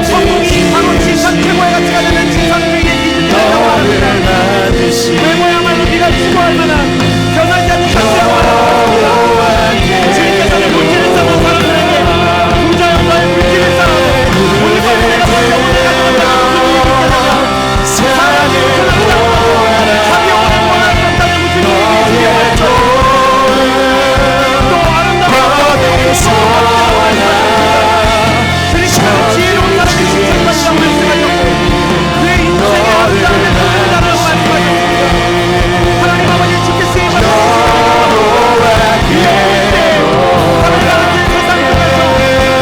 A: 성공이 바로 지상 최고의 가치가 되는 지상 주위의 기준이 된다고 합니다. 외모야말로 네가 추구할 만한 변하지 않는 가치라고 합니다. 주님께서는 물질을 쌓는 사람들에게 부자 영과의 물질을 쌓아도 오늘 밤에 내가 그 영혼을 가져간다는 무슨 일이 있겠느냐. 사랑이 무슨하다고 자기 영혼을 원하셨다는 무슨 일이 있겠느냐. 또 아름다운 주님께서 지혜로운 사람이 칭찬받는다고 말씀하셨고 그의 인생의 아름다움을 보여달라고 말씀하셨습니다. 하나님 아버지 주께 쓰임받는 이 영혼일 때 하나님 세상 속에서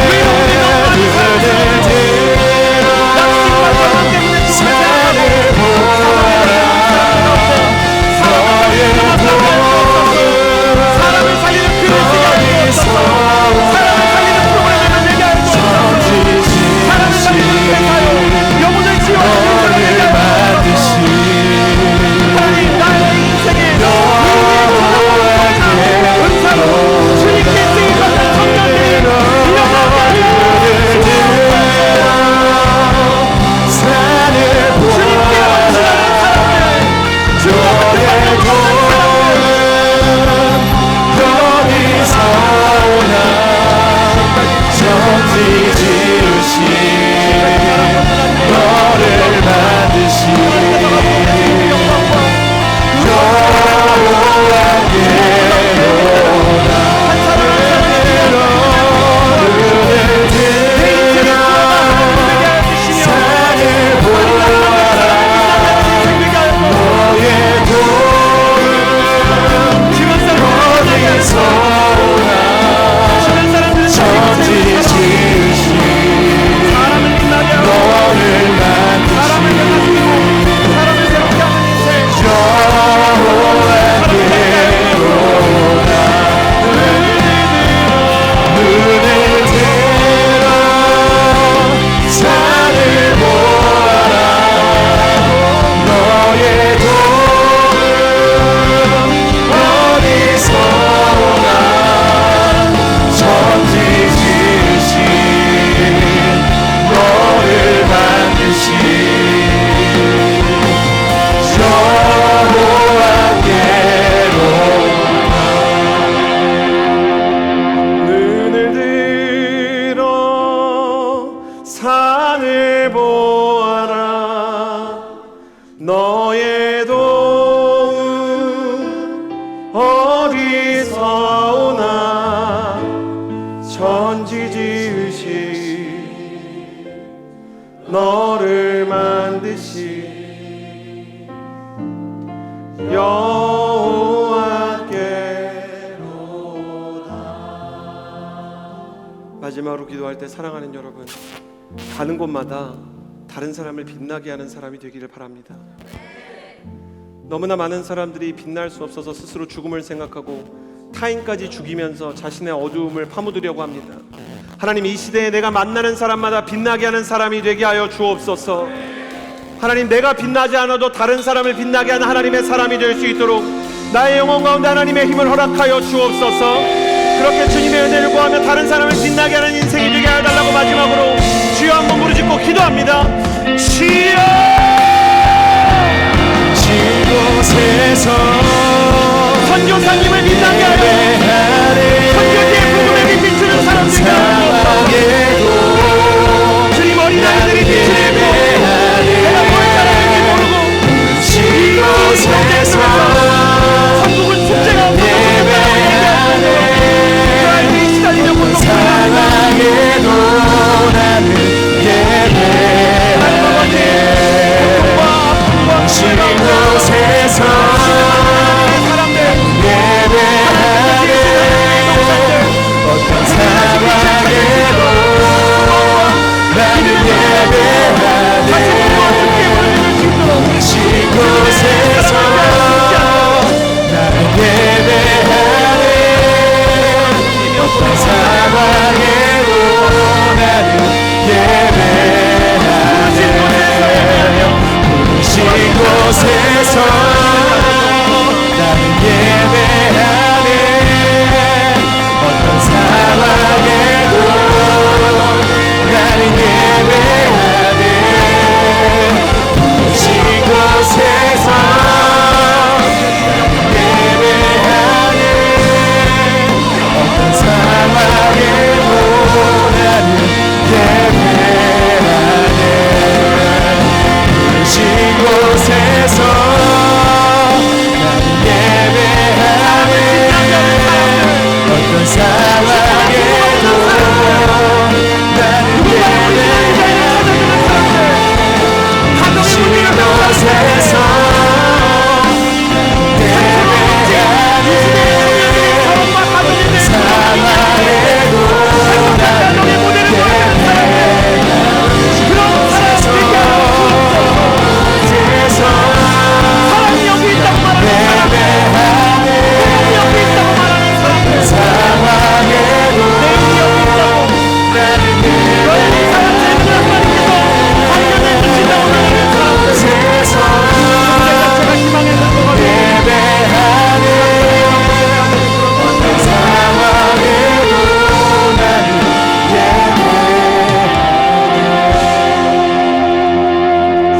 A: 외로움이 너무 많이 살았습니다. 낙심과 절망 때문에 죽음을 생각하고 사람을 살리는 그릇이 아니었어서 사람을 살리는 프로그램을 만들게 하는 것이었어서 사람을 살리는 회사요 영혼을 지어주는 사람에게 하나님 나의 인생에 은사로 주님께 쓰임받는 청년들이 일어나게 하여 주님께 원치라는 사람들 주님께 받는 산을 보아라. 너의 도움 어디서 오나. 천지 지으신 너를 만드신 여호와께로다. 마지막으로 기도할 때 사랑하는 여러분, 가는 곳마다 다른 사람을 빛나게 하는 사람이 되기를 바랍니다. 너무나 많은 사람들이 빛날 수 없어서 스스로 죽음을 생각하고 타인까지 죽이면서 자신의 어두움을 파묻으려고 합니다. 하나님, 이 시대에 내가 만나는 사람마다 빛나게 하는 사람이 되게 하여 주옵소서. 하나님, 내가 빛나지 않아도 다른 사람을 빛나게 하는 하나님의 사람이 될 수 있도록 나의 영혼 가운데 하나님의 힘을 허락하여 주옵소서. 그렇게 주님의 은혜를 구하며 다른 사람을 빛나게 하는 인생이 되게 해달라고 마지막으로 주여 한번 부르짖고 기도합니다. 주여!
C: 이곳에서
A: 선교사님을 빛나게 하여 선교지의 복음에 비추는 사람들이 되어주옵소서. 주님, 어린아이들이 비추고 내가 뭘 잘하는지 모르고 이곳에서 천국은 축제가 없어서
C: 사랑에도 나는 예배하네. 이곳에서 예배하네. 부르신 곳에서 나는 예배하네. 어떤 상황에도 나는 예배하네. 부르신 곳에서 예배하네. 어떤 상황에도 나는 예배하네. 부르신 곳에서 나는 예배하네. 어떤 상황에도 나는 예배하네. 부르신 곳에서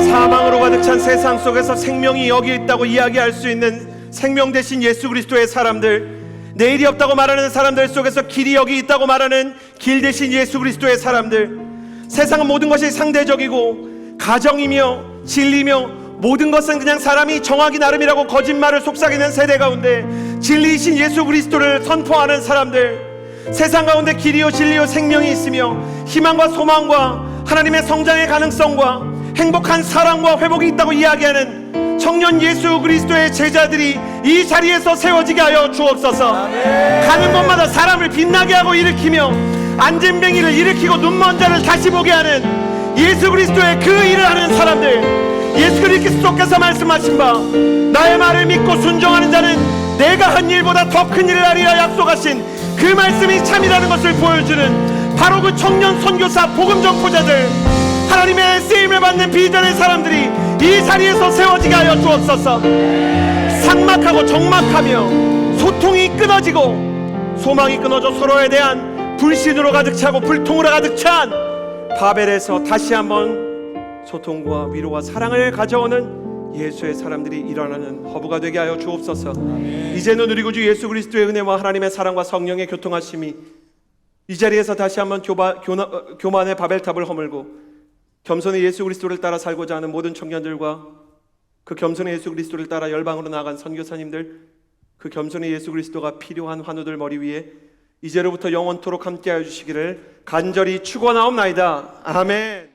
A: 사망으로 가득 찬 세상 속에서 생명이 여기 있다고 이야기할 수 있는 생명 대신 예수 그리스도의 사람들, 내일이 없다고 말하는 사람들 속에서 길이 여기 있다고 말하는 길 대신 예수 그리스도의 사람들, 세상은 모든 것이 상대적이고 가정이며 진리며 모든 것은 그냥 사람이 정하기 나름이라고 거짓말을 속삭이는 세대 가운데 진리이신 예수 그리스도를 선포하는 사람들, 세상 가운데 길이요 진리요 생명이 있으며 희망과 소망과 하나님의 성장의 가능성과 행복한 사랑과 회복이 있다고 이야기하는 청년 예수 그리스도의 제자들이 이 자리에서 세워지게 하여 주옵소서. 가는 곳마다 사람을 빛나게 하고 일으키며 안진뱅이를 일으키고 눈먼 자를 다시 보게 하는 예수 그리스도의 그 일을 하는 사람들, 예수 그리스도께서 말씀하신 바 나의 말을 믿고 순종하는 자는 내가 한 일보다 더 큰 일을 하리라 약속하신 그 말씀이 참이라는 것을 보여주는 바로 그 청년 선교사 복음 전포자들, 하나님의 쓰임을 받는 비전의 사람들이 이 자리에서 세워지게 하여 주옵소서. 삭막하고 적막하며 소통이 끊어지고 소망이 끊어져 서로에 대한 불신으로 가득 차고 불통으로 가득 찬 바벨에서 다시 한번 소통과 위로와 사랑을 가져오는 예수의 사람들이 일어나는 허브가 되게 하여 주옵소서. 이제는 우리 구주 예수 그리스도의 은혜와 하나님의 사랑과 성령의 교통하심이 이 자리에서 다시 한번 교만의 바벨탑을 허물고 겸손의 예수 그리스도를 따라 살고자 하는 모든 청년들과 그 겸손의 예수 그리스도를 따라 열방으로 나아간 선교사님들, 그 겸손의 예수 그리스도가 필요한 환우들 머리 위에 이제로부터 영원토록 함께하여 주시기를 간절히 축원하옵나이다. 아멘.